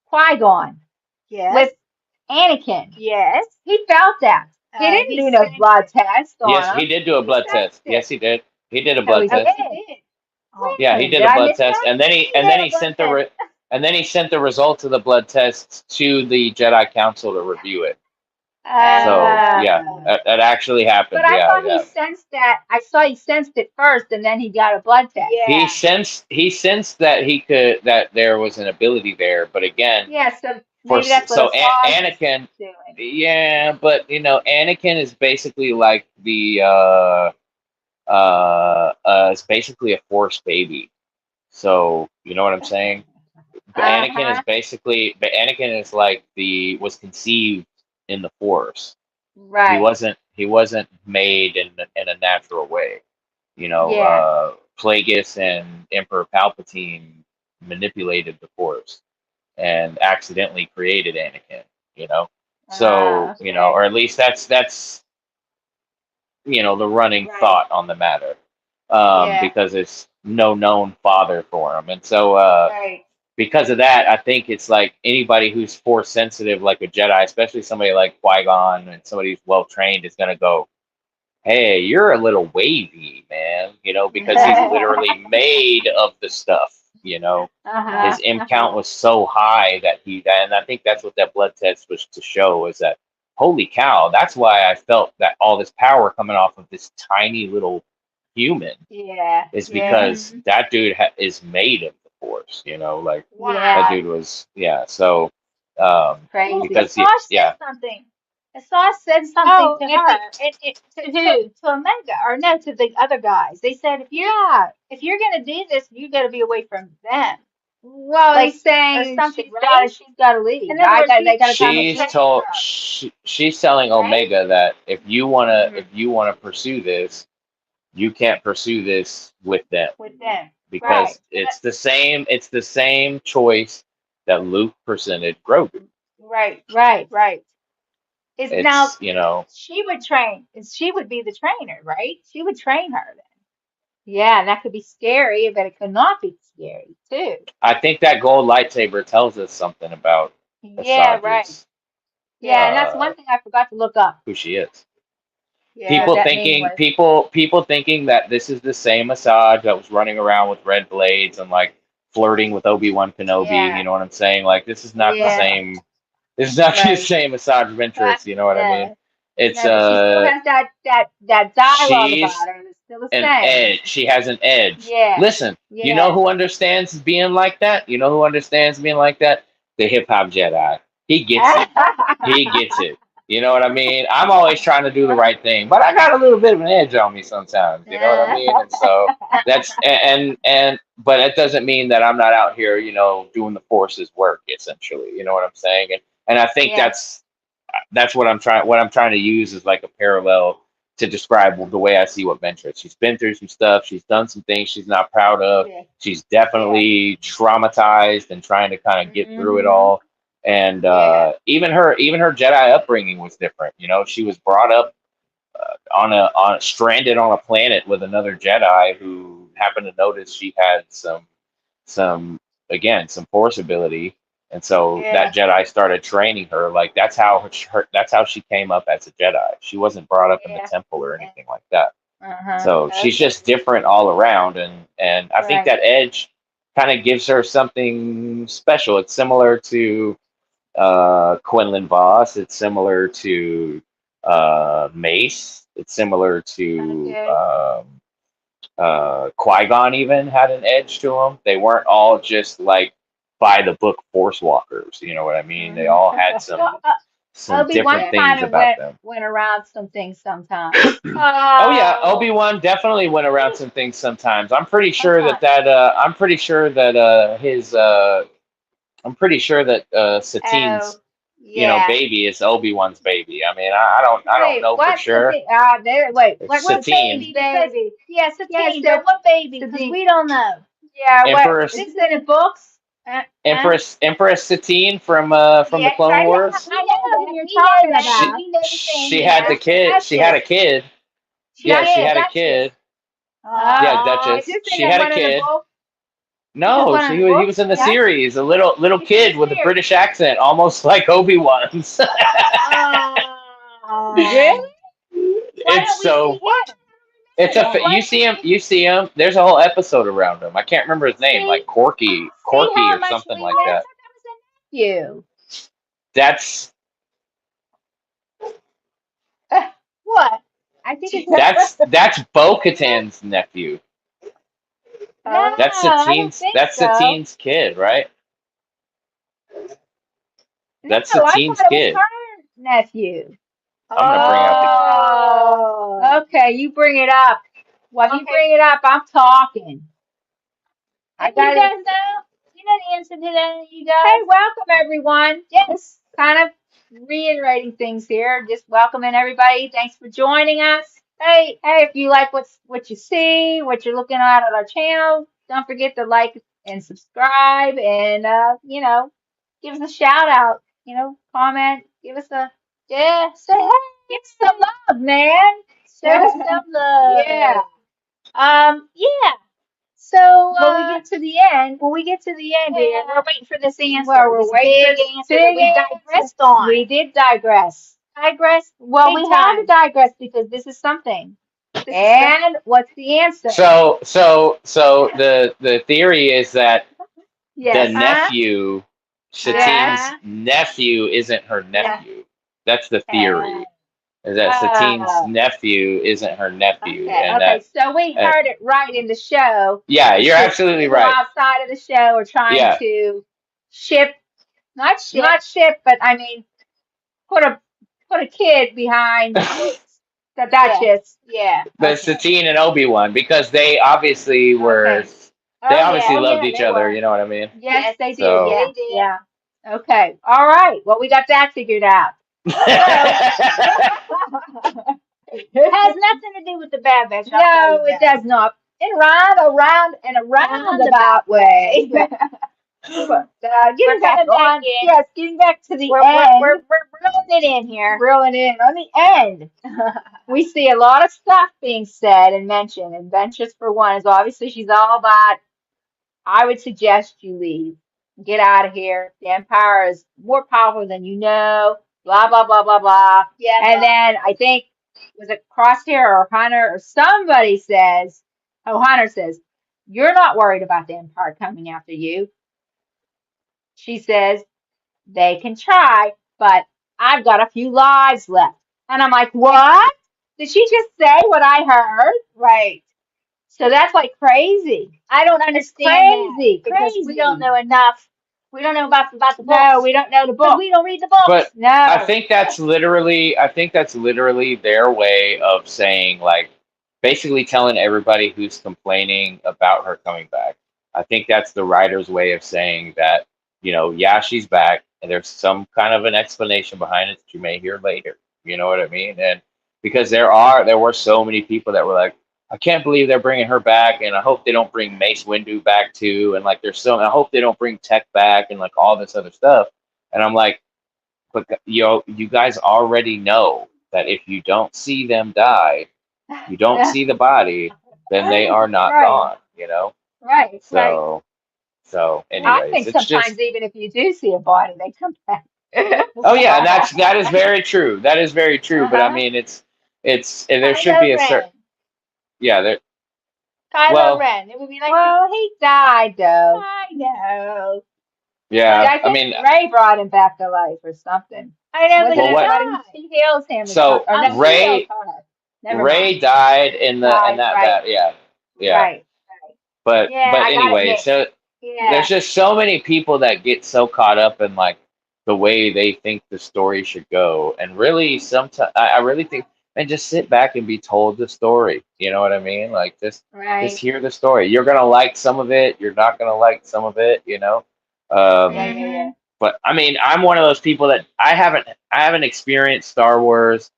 Qui-Gon Yes. with Anakin, Yes. he felt that. He didn't He do no sensed blood it. test Yes, on he him. did do a He blood test. sensed Yes, it. he did. He did a Oh, blood he Yes, test. he did. did. Oh, Yeah, he When? did Did a I blood miss test, that? and then he he and then did a he blood sent test. the results of the blood tests to the Jedi Council to review it. So yeah, Uh, that actually but happened. I Yeah, thought he yeah. sensed that. I saw he sensed it first, and then he got a blood test. He Yeah. sensed he sensed that there was an ability there, but again, Yeah, so maybe that's what Asajj was Anakin, doing. yeah, but Anakin is basically like the it's basically a Force baby. So you know what I'm saying? Uh-huh. But Anakin is like was conceived in the Force. Right. He wasn't made in a natural way. Yeah. Plagueis and Emperor Palpatine manipulated the Force and accidentally created Anakin. You know, so Okay. or at least that's the running Right. thought on the matter, Yeah. because it's no known father for him, and so Right. because of that, I think it's like anybody who's force sensitive, like a Jedi, especially somebody like Qui-Gon and somebody who's well trained, is gonna go, "Hey, you're a little wavy, man," because he's literally made of the stuff. Uh-huh. His M count Uh-huh. was so high and I think that's what that blood test was to show is that, holy cow, that's why I felt that all this power coming off of this tiny little human Yeah. is Yeah. because Hmm. that dude is made of the Force, like that Yeah. Wow. dude was, yeah. So, um, Well, Crazy. because Asajj said yeah, something. Asajj said something Oh, to if the her, to who? to Omega, or no, to the other guys. They said Yeah. if you're gonna do this, you got to be away from them, Well, like he's or saying something, right? she's gotta leave. In other words, They gotta he come and she's clean. betrayed told her, she's telling right? Omega that Hmm. if you wanna pursue this, you can't pursue this with them With them, right? because it's the same choice that Luke presented Grogu. Right, Right. right. Is now It's she would train. She would be the trainer, right? She would train her then. Yeah, and that could be scary, but it could not be scary too. I think that gold lightsaber tells us something about Yeah, right. Asajj's Yeah, and Yeah, that's uh, one thing I forgot to look up who she is. what yeah. People that name thinking was. people thinking that this is the same Asajj that was running around with red blades and like flirting with Obi-Wan Kenobi. You Yeah. know what I'm saying? Like this is not the Yeah. same. This is not the Right. same Asajj Ventress. You know what I mean? No. It's No, but she still has that dialogue about she's her. It's still the an same. edge. She has an edge. Yeah. Listen, you know Yeah. who understands being like that? You know who understands being like that? The hip hop Jedi. He gets it. He gets it. You know what I mean? I'm always trying to do the right thing, but I got a little bit of an edge on me sometimes. You know what I mean? And so that's but it doesn't mean that I'm not out here, doing the force's work essentially. You know what I'm saying? And I think Yeah. that's what I'm trying to use as like a parallel to describe the way I see what Ventress. She's been through some stuff. She's done some things she's not proud of. Yeah. She's Yeah. definitely traumatized and trying to kind of get through it Mm-hmm. all. And Yeah. even her Jedi upbringing was different. She was brought up on stranded on a planet with another Jedi who happened to notice she had some again some force ability, and so Yeah. that Jedi started training her. Like that's how she came up as a Jedi. She wasn't brought up in the Yeah. temple or Yeah. anything like that. Uh-huh. So she's Okay. just different all around, and I think Right. that edge kind of gives her something special. It's similar to Quinlan Voss. It's similar to Mace. It's similar to Okay. Qui-Gon even had an edge to them. They weren't all just like by the book force walkers. You know what I mean? They Mm-hmm. all had some Well, some Obi-Wan different Yeah. things kind of about went them. went around some things sometimes. Oh yeah, Oh, Obi-Wan definitely went around some things sometimes. I'm pretty sure that sometimes. that I'm pretty sure that his I'm pretty sure that Oh, Satine's yeah. baby is Obi-Wan's baby. I mean, I don't Wait, know for what? sure. Satine? There. Wait, It's what Satine, baby? Because yeah, Yeah, Satine. so But what baby? Because Sabine, we don't know. Yeah. What? Empress This is in the books. Huh? Empress Satine from the Yes, Clone Wars. I know who you're we know talking that. about. She We know the same she had the here. kid. She had a Duchess. kid. She Yeah, she did, had a Duchess. kid. Yeah, Is Duchess. this She in had a one of the kid. books? This is No, one of she the was. He books. was in the Yeah, series. A little it's in the kid with a series. British accent, almost like Obi-Wan's. Really? Why It's don't we see so. him? It's a. Why You don't we see him. see? You see him. There's a whole episode around him. I can't remember his name. See, Like Corky, see Corky how or much something we like miss? that. That was a nephew. That's What? I think it's that's Bo-Katan's nephew. no, That's I don't Satine's. think That's so. Satine's kid, right? No, That's I Satine's thought it was kid. her nephew. I'm gonna bring out the. Oh, okay. You bring it up. Well, you Okay. bring it up. I'm talking. I And you got it. guys know? You know the answer to that, you Hey, guys? welcome everyone. Yes. Kind of reiterating things here. Just welcoming everybody. Thanks for joining us. Hey, if you like what you see, what you're looking at on our channel, don't forget to like and subscribe, and give us a shout out. Comment, give us a Yeah. Say hey. give us some love, man. Show us some Yeah. love. Yeah. So When we get to the end, here, yeah. we're waiting for this Well, answer, we're this waiting for big the answer that big we answer. digressed on. We did digress. Digress Well, big we had to time. digress because this is something. This is some And what's the answer? So the theory is that the Yes. nephew, Yes. Satine's nephew, isn't her Yeah. nephew. That's the Uh, theory. Is that Satine's uh, nephew isn't her nephew, okay. and Okay. that So we uh, heard it right in the show. yeah, It's you're just absolutely people right. outside of the show are trying Yeah, to ship, not shit. not ship, but I mean, put a kid behind the Yeah. Duchess. Yeah. the Okay. Satine and Obi-Wan because they obviously were. Okay. They Oh obviously yeah. Oh loved yeah, each they other. were. You know what I mean? Yes, Yes, they did. So. Yeah. they did. Yeah. Okay. All right. Well, we got that figured out. So, Has nothing to do with the Bad Batch, I'll tell no, you it that. does not. Around and a roundabout way. But We're getting back coming back on, in. yes, getting back to the We're end, reeling it in here. reeling in on the end. We see a lot of stuff being said and mentioned, and Ventress for one is obviously she's all about. I would suggest you leave. Get out of here. The Empire is more powerful than you know. Blah blah blah blah blah. Yeah, And then I think was it Crosshair or Hunter or somebody says, oh Hunter says, you're not worried about the Empire coming after you. She says they can try, but I've got a few lives left. And I'm like, what? Did she just say what I heard? right. So that's like crazy. I don't understand that Crazy, because we don't crazy. know enough. We don't know about the No, books we don't know the because we book. don't read the But books. No. I think that's literally their way of saying like basically telling everybody who's complaining about her coming back. I think that's the writer's way of saying that, yeah, she's back and there's some kind of an explanation behind it that you may hear later. You know what I mean? And because there were so many people that were like, I can't believe they're bringing her back, and I hope they don't bring Mace Windu back too, and like I hope they don't bring Tech back and like all this other stuff. And I'm like, but you guys already know that if you don't see them die, you don't see the body, then they are not Right. gone. Right. Right. So so I anyways, think it's just sometimes even if you do see a body, they come back. oh yeah, and that is very true. That is very true. But I Uh-huh. mean, it's there should Kylo be a certain Ren. yeah there Kylo well Ren. It would be like the Well, he died though. I know, But yeah I I think mean Ray brought him back to life or something. I know, but Wasn't well he it what somebody? died. She heals him or something. so Or no, I'm he heals Ray her. Never mind. Ray died in the in Died. that Right. that yeah yeah Right. Right. Yeah, but I got it anyway mixed. so there's Yeah. just so many people that get so caught up in like the way they think the story should go, and really sometimes I really think and just sit back and be told the story. You know what I mean? Like just Right. hear the story. You're gonna like some of it. You're not gonna like some of it. Yeah. Um, Yeah. Yeah. hmm but I mean, I'm one of those people that I haven't experienced Star Wars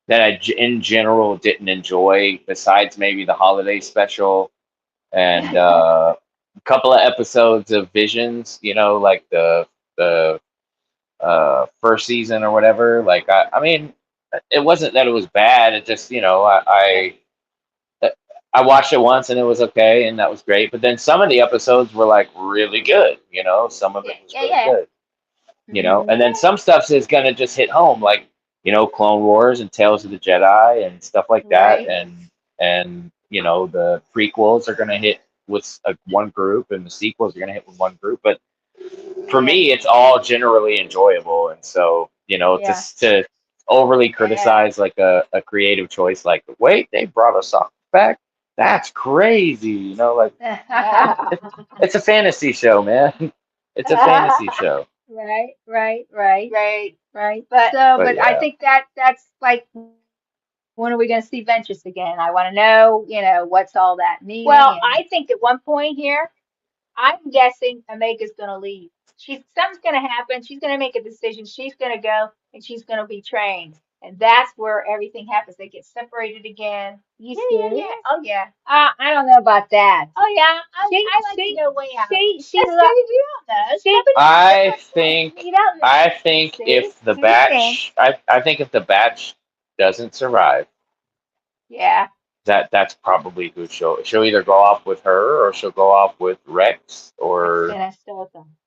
that in general didn't enjoy, besides maybe the holiday special and a couple of episodes of Visions, like the first season or whatever. Like I mean, it wasn't that it was bad. It just I watched it once and it was okay and that was great. But then some of the episodes were like really good. Some of Yeah, it was yeah, really yeah. good. Hmm. And then some stuff is gonna just hit home, like Clone Wars and Tales of the Jedi and stuff like that, Right. and the prequels are gonna hit with one group, and the sequels are gonna hit with one group. But for Yeah. me, it's all generally enjoyable, and so Yeah. to overly Yeah. criticize like a creative choice, like wait, they brought us off back. That's crazy, like it's a fantasy show, man. It's a fantasy show. Right. Right. Right. Right. Right. But So, But but I yeah, think that's like, when are we going to see Ventress again? I want to know, what's all that well, meaning and I think at one point here, I'm guessing Omega's gonna leave. Something's gonna happen. She's gonna make a decision. She's gonna go and she's gonna be trained. And that's where everything happens. They get separated again. you Yeah, yeah, serious? yeah. Oh yeah. I don't know about that. Oh yeah. She I like to she know way out. she Let's see if you don't know. It's she coming out. That's I what I'm saying. think you don't know. I think See? if the See what I'm saying? batch I think if the batch doesn't survive, Yeah. that's probably who she'll either go off with her or she'll go off with Rex or And I still them.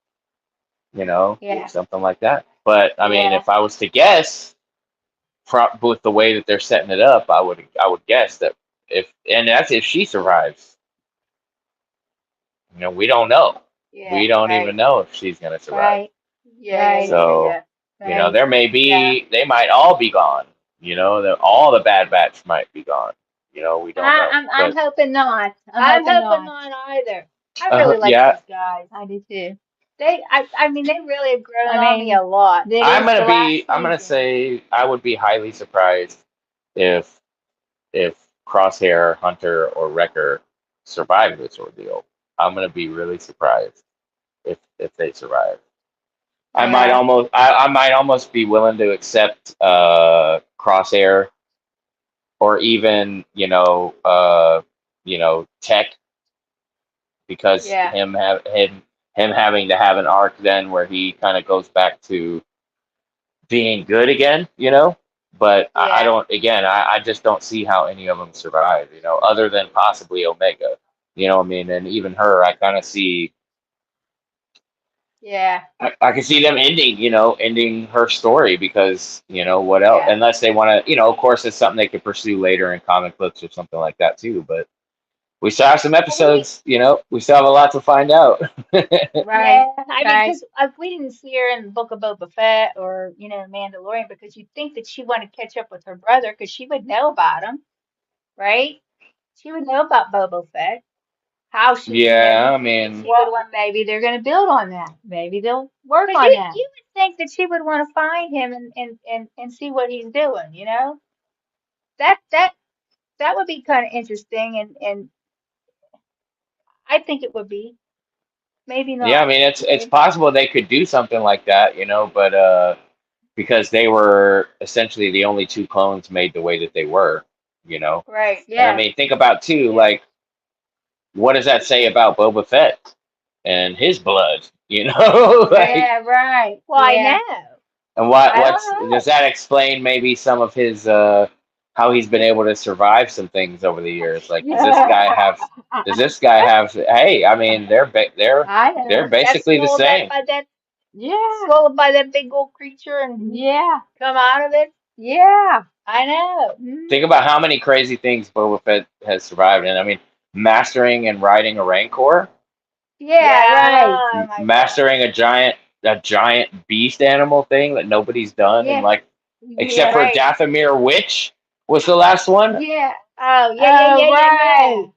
Yeah. something like that. But I mean, Yeah. if I was to guess, with the way that they're setting it up, I would guess that and that's if she survives. We don't know. Yeah. We don't even Right. know if she's gonna survive. Right. Yeah, yeah, Right. yeah, yeah, So yeah. Right. Yeah. they might all be gone. All the bad batch might be gone. We don't know. I'm But hoping not. I'm I'm hoping hoping not. not either. I really like yeah, these guys. I do too. I mean, they really have grown I on me a mean, lot. this the last I'm gonna season. say I would be highly surprised if if Crosshair, Hunter, or Wrecker survive this ordeal. I'm gonna be really surprised if they survive. Yeah. I might almost be willing to accept Crosshair or even Tech, because Yeah, him having to have an arc then where he kind of goes back to being good again, but I yeah, don't, again, I just don't see how any of them survive, other than possibly Omega. What I mean? And even her, I kind of see, yeah, I can see them ending her story, because, what else? yeah. Unless they want to, of course, it's something they could pursue later in comic books or something like that too. But we still have some Well, we, episodes, we still have a lot to find out. Right. yeah. I mean, Right. because we didn't see her in the Book of Boba Fett or Mandalorian, because you'd think that she wanted to catch up with her brother because she would know about him, right? She would know about Boba Fett. how she, Yeah, I she mean, would want. Maybe they're going to build on that. Maybe they'll work Because on that. you would think that she would want to find him and see what he's doing, you know? That that that would be kind of interesting, and I think it would be. Maybe yeah, I not. mean, it's Maybe. possible they could do something like that, but because they were essentially the only two clones made the way that they were, you know. Right. And I Yeah. mean, think about too, Yeah. like, what does that say about Boba Fett and his blood, like, Yeah. Right. Well, I Yeah. know. and I don't what's does know. that explain maybe some of his how he's been able to survive some things over the years? Like, does this guy have? Hey, I mean, I they're know. That's basically the swallowed same. by that Yeah. swallowed by that big old creature and Yeah. come out of it. Yeah. I know. Mm. Think about how many crazy things Boba Fett has survived, and I mean, mastering and riding a Rancor, Yeah. Right. Yeah. Oh my God. mastering a giant beast animal thing that nobody's done, and Yeah. like except Yeah. for Right. Dathomir Witch was the last one. Yeah. Oh yeah, yeah, Oh, yeah, yeah, yeah. right.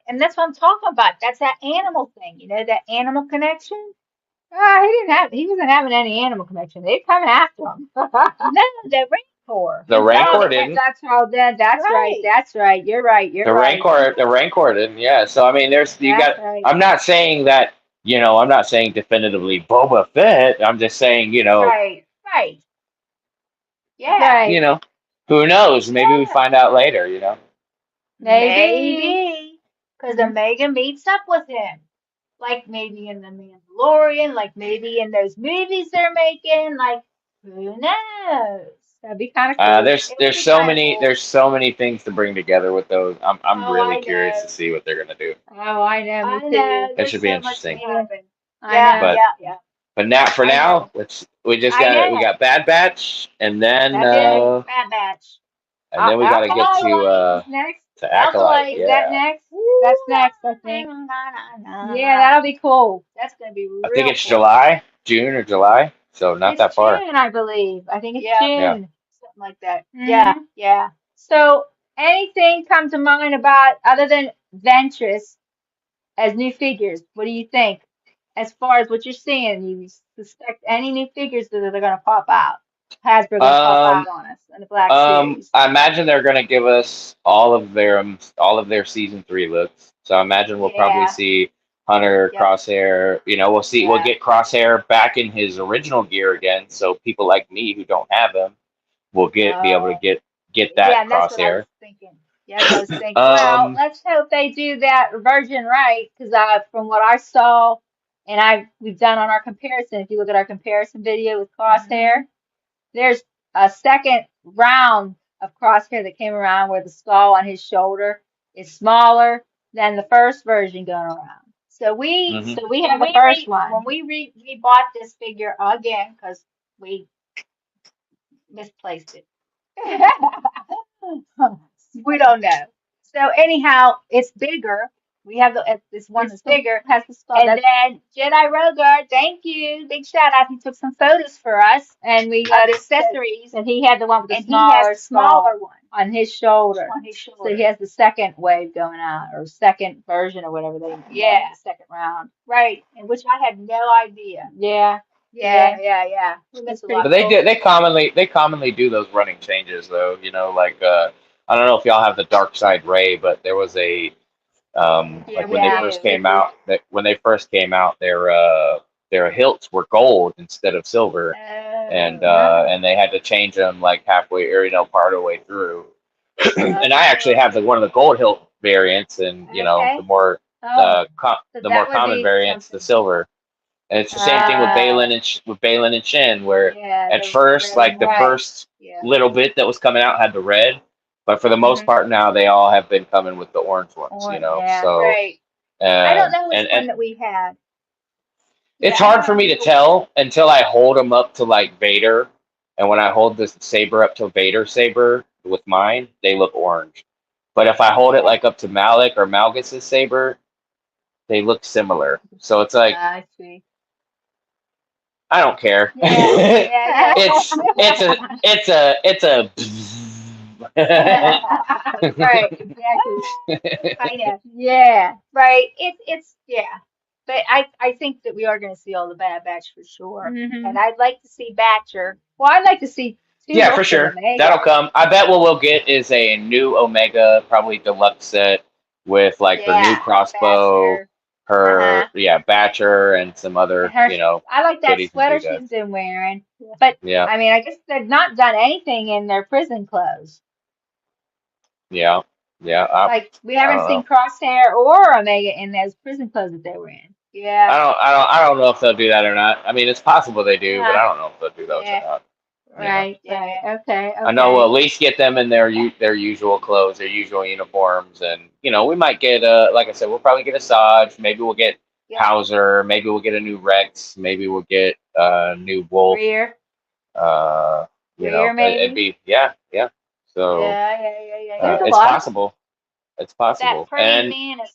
And that's what I'm talking about. That's that animal thing, that animal connection. He wasn't having any animal connection. They're coming after him. No, the rancor. The He Oh, Rancor wanted didn't. that's how that. That's right. right. That's right. You're right. You're right. The Rancor didn't. Yeah. So I mean, there's you That's got. right. I'm not saying that. I'm not saying definitively Boba Fett. I'm just saying, Right. Right. Yeah. you Right. know, who knows? Maybe we Yeah. find out later. Maybe. Maybe. Because Mhm. Omega meets up with him. Like maybe in the Mandalorian, like maybe in those movies they're making, like who knows? That'd be kind of cool. It would There's be so kind of many cool. there's so many things to bring together with those. I'm Oh, really I curious to know. see what they're gonna do. Oh, I know. Me I too. know. That There's should be so much interesting. can Yeah. happen. I Yeah, know. But yeah, yeah. now for I now, know. we just I got we know. got Bad Batch, and then That's it. Bad Batch. we got to get Alkali is next. to Acolyte. Alkali. Is that Yeah, next? Woo, That's next, I na, think. na, na, na, Yeah, na. that'll be cool. That's gonna be I think real it's cool. June or July, so not It's that far. June, I believe. I think it's Yeah, Yeah. June. something like that. Yeah, Hmm. yeah. So, anything come to mind about other than Ventress as new figures? What do you think? As far as what you're seeing, you suspect any new figures that are going to pop out? Hasbro going to pop Um, out on us in the Black Series? I imagine they're gonna give us all of their season 3 looks. So I imagine we'll probably Yeah, see Hunter, yep, Crosshair. We'll yeah. get Crosshair back in his original gear again. So people like me who don't have him will be able to Uh, get yeah, that and that's what I was Crosshair. thinking. That's what I was thinking. Well, Um, let's hope they do that version right, because from what I saw, and we've done on our comparison, if you look at our comparison video with Hmm. Crosshair, there's a second round of Crosshair that came around where the skull on his shoulder is smaller than the first version going around. So we mhm. So we have the first when one. we bought this figure again because we misplaced it. We don't know. So anyhow, it's bigger. We have this one It's that's the bigger. has the skull. And That's then Jedi Rogard, thank you, big shout out. He took some photos for us and we of noticed accessories, that he had the one with the and he has smaller the smaller skull one on his shoulder. on his So he shoulder. has the second wave going out, or second version, or whatever they call it, Yeah, the second round. right. And which I had no idea. Yeah, Yeah, yeah, yeah, yeah. We that's missed a pretty But lot. they cool. do they commonly do those running changes though. Like I don't know if y'all have the Dark Side Ray, but there was a Yeah, like we when they Yeah, first do. came out their hilts were gold instead of silver, and Oh, uh, no, and they had to change them like halfway or part of the way through. And I actually have oh, one of the gold hilt variants, and the okay. more oh, so the more that would common be variants, the something. silver. And it's the same thing with Uh, Balin and Shin, where yeah, at the first, red and like the white. Right. first Yeah. little bit that was coming out had the red, but for the most Mm-hmm. part now they all have been coming with the orange ones. Or yeah, So Right. I don't and know which and one that we had. it's Yeah, I hard don't for me to remember which. tell until I hold them up to like Vader, and when I hold this saber up to Vader saber with mine, they look orange. But if I hold it Yeah. like up to Malik or Malgus's saber, they look similar. So it's like I see. I don't care. Yeah. Yeah. Yeah. it's a Right, exactly. I know. Yeah, right. It's yeah. But I think that we are going to see all the Bad Batch for sure. Hmm. And I'd like to see Batcher. Well, I'd like to see two Yeah, for books of sure. That'll Omega. come. I bet what we'll get is a new Omega, probably deluxe set with like her new Yeah, crossbow, Batcher. her Uh-huh. Batcher, and some And other her, I like that goodies and sweater doodads. she's been wearing. Yeah. But Yeah, I mean, I guess they've not done anything in their prison clothes. yeah, yeah. Like we I haven't don't seen know. Crosshair or Omega in those prison clothes that they were in. Yeah. I don't know if they'll do that or not. I mean, it's possible they do, but Uh, I don't know if they'll do those or yeah. not. You know. Right, right. Yeah. Okay, I know we'll at okay. least get them in their usual clothes, their usual uniforms, and we might get like I said, we'll probably get Asajj. Maybe we'll get Yep. Hauser. Maybe we'll get a new Rex. Maybe we'll get a new Wolf. Rear, Uh, rear it'd maybe. be yeah. So There's a Yeah. it's lot of. possible. It's That possible, praying and mantis.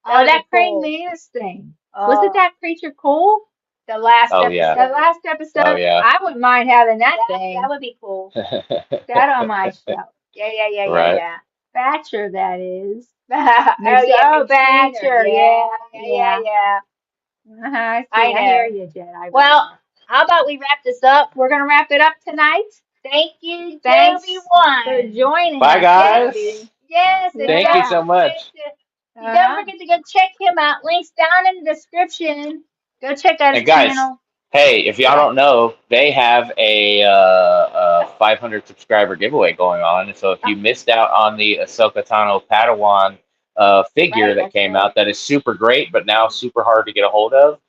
Oh, Those are that praying cool. mantis thing. Wasn't Oh, that creature cool? the last oh yeah, The episode. last oh episode, yeah, I wouldn't mind having that That thing. would be cool. That on my shelf. right. Yeah. Thatcher, that is. Oh yeah, Oh, McSheener. Thatcher. Yeah, Yeah, yeah. yeah. Yeah. I see. I I hear know. you, Jedi Well, Runner. how about we wrap this up? We're gonna wrap it up tonight. Thank you, Joey Thanks for One. joining Bye, us, guys. Joby. Yes, and Thank you Yeah. so much. Uh-huh. don't forget to go check him out. Links down in the description. Go check out And his guys, channel. hey, if y'all Yeah. don't know, they have a 500 subscriber giveaway going on. So if Oh, you missed out on the Ahsoka Tano Padawan figure right. that That's came right. out, that is super great, but now super hard to get a hold of.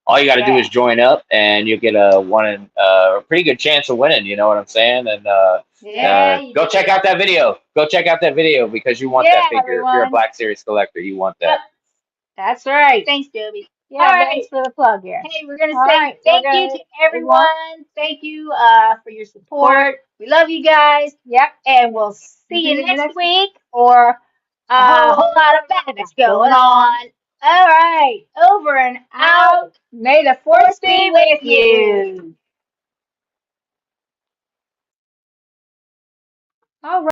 All you got to do Yeah. is join up, and you'll get a pretty good chance of winning. You know what I'm saying? And Yeah, you go check do. out that video. Go check out that video because you want Yeah, that figure. If you're a everyone. Black Series collector, you want Yep. that. That's right. Thanks, Joby. All Yeah, right. thanks for the plug here. Hey, we're gonna All say right, we're thank you gonna to we want everyone. Thank you for your support. support. We love you guys, Yep. and we'll see See you you next next week week. for a A whole lot of badness going on. All right, over and out. May the Force force be be with with you. you. All right.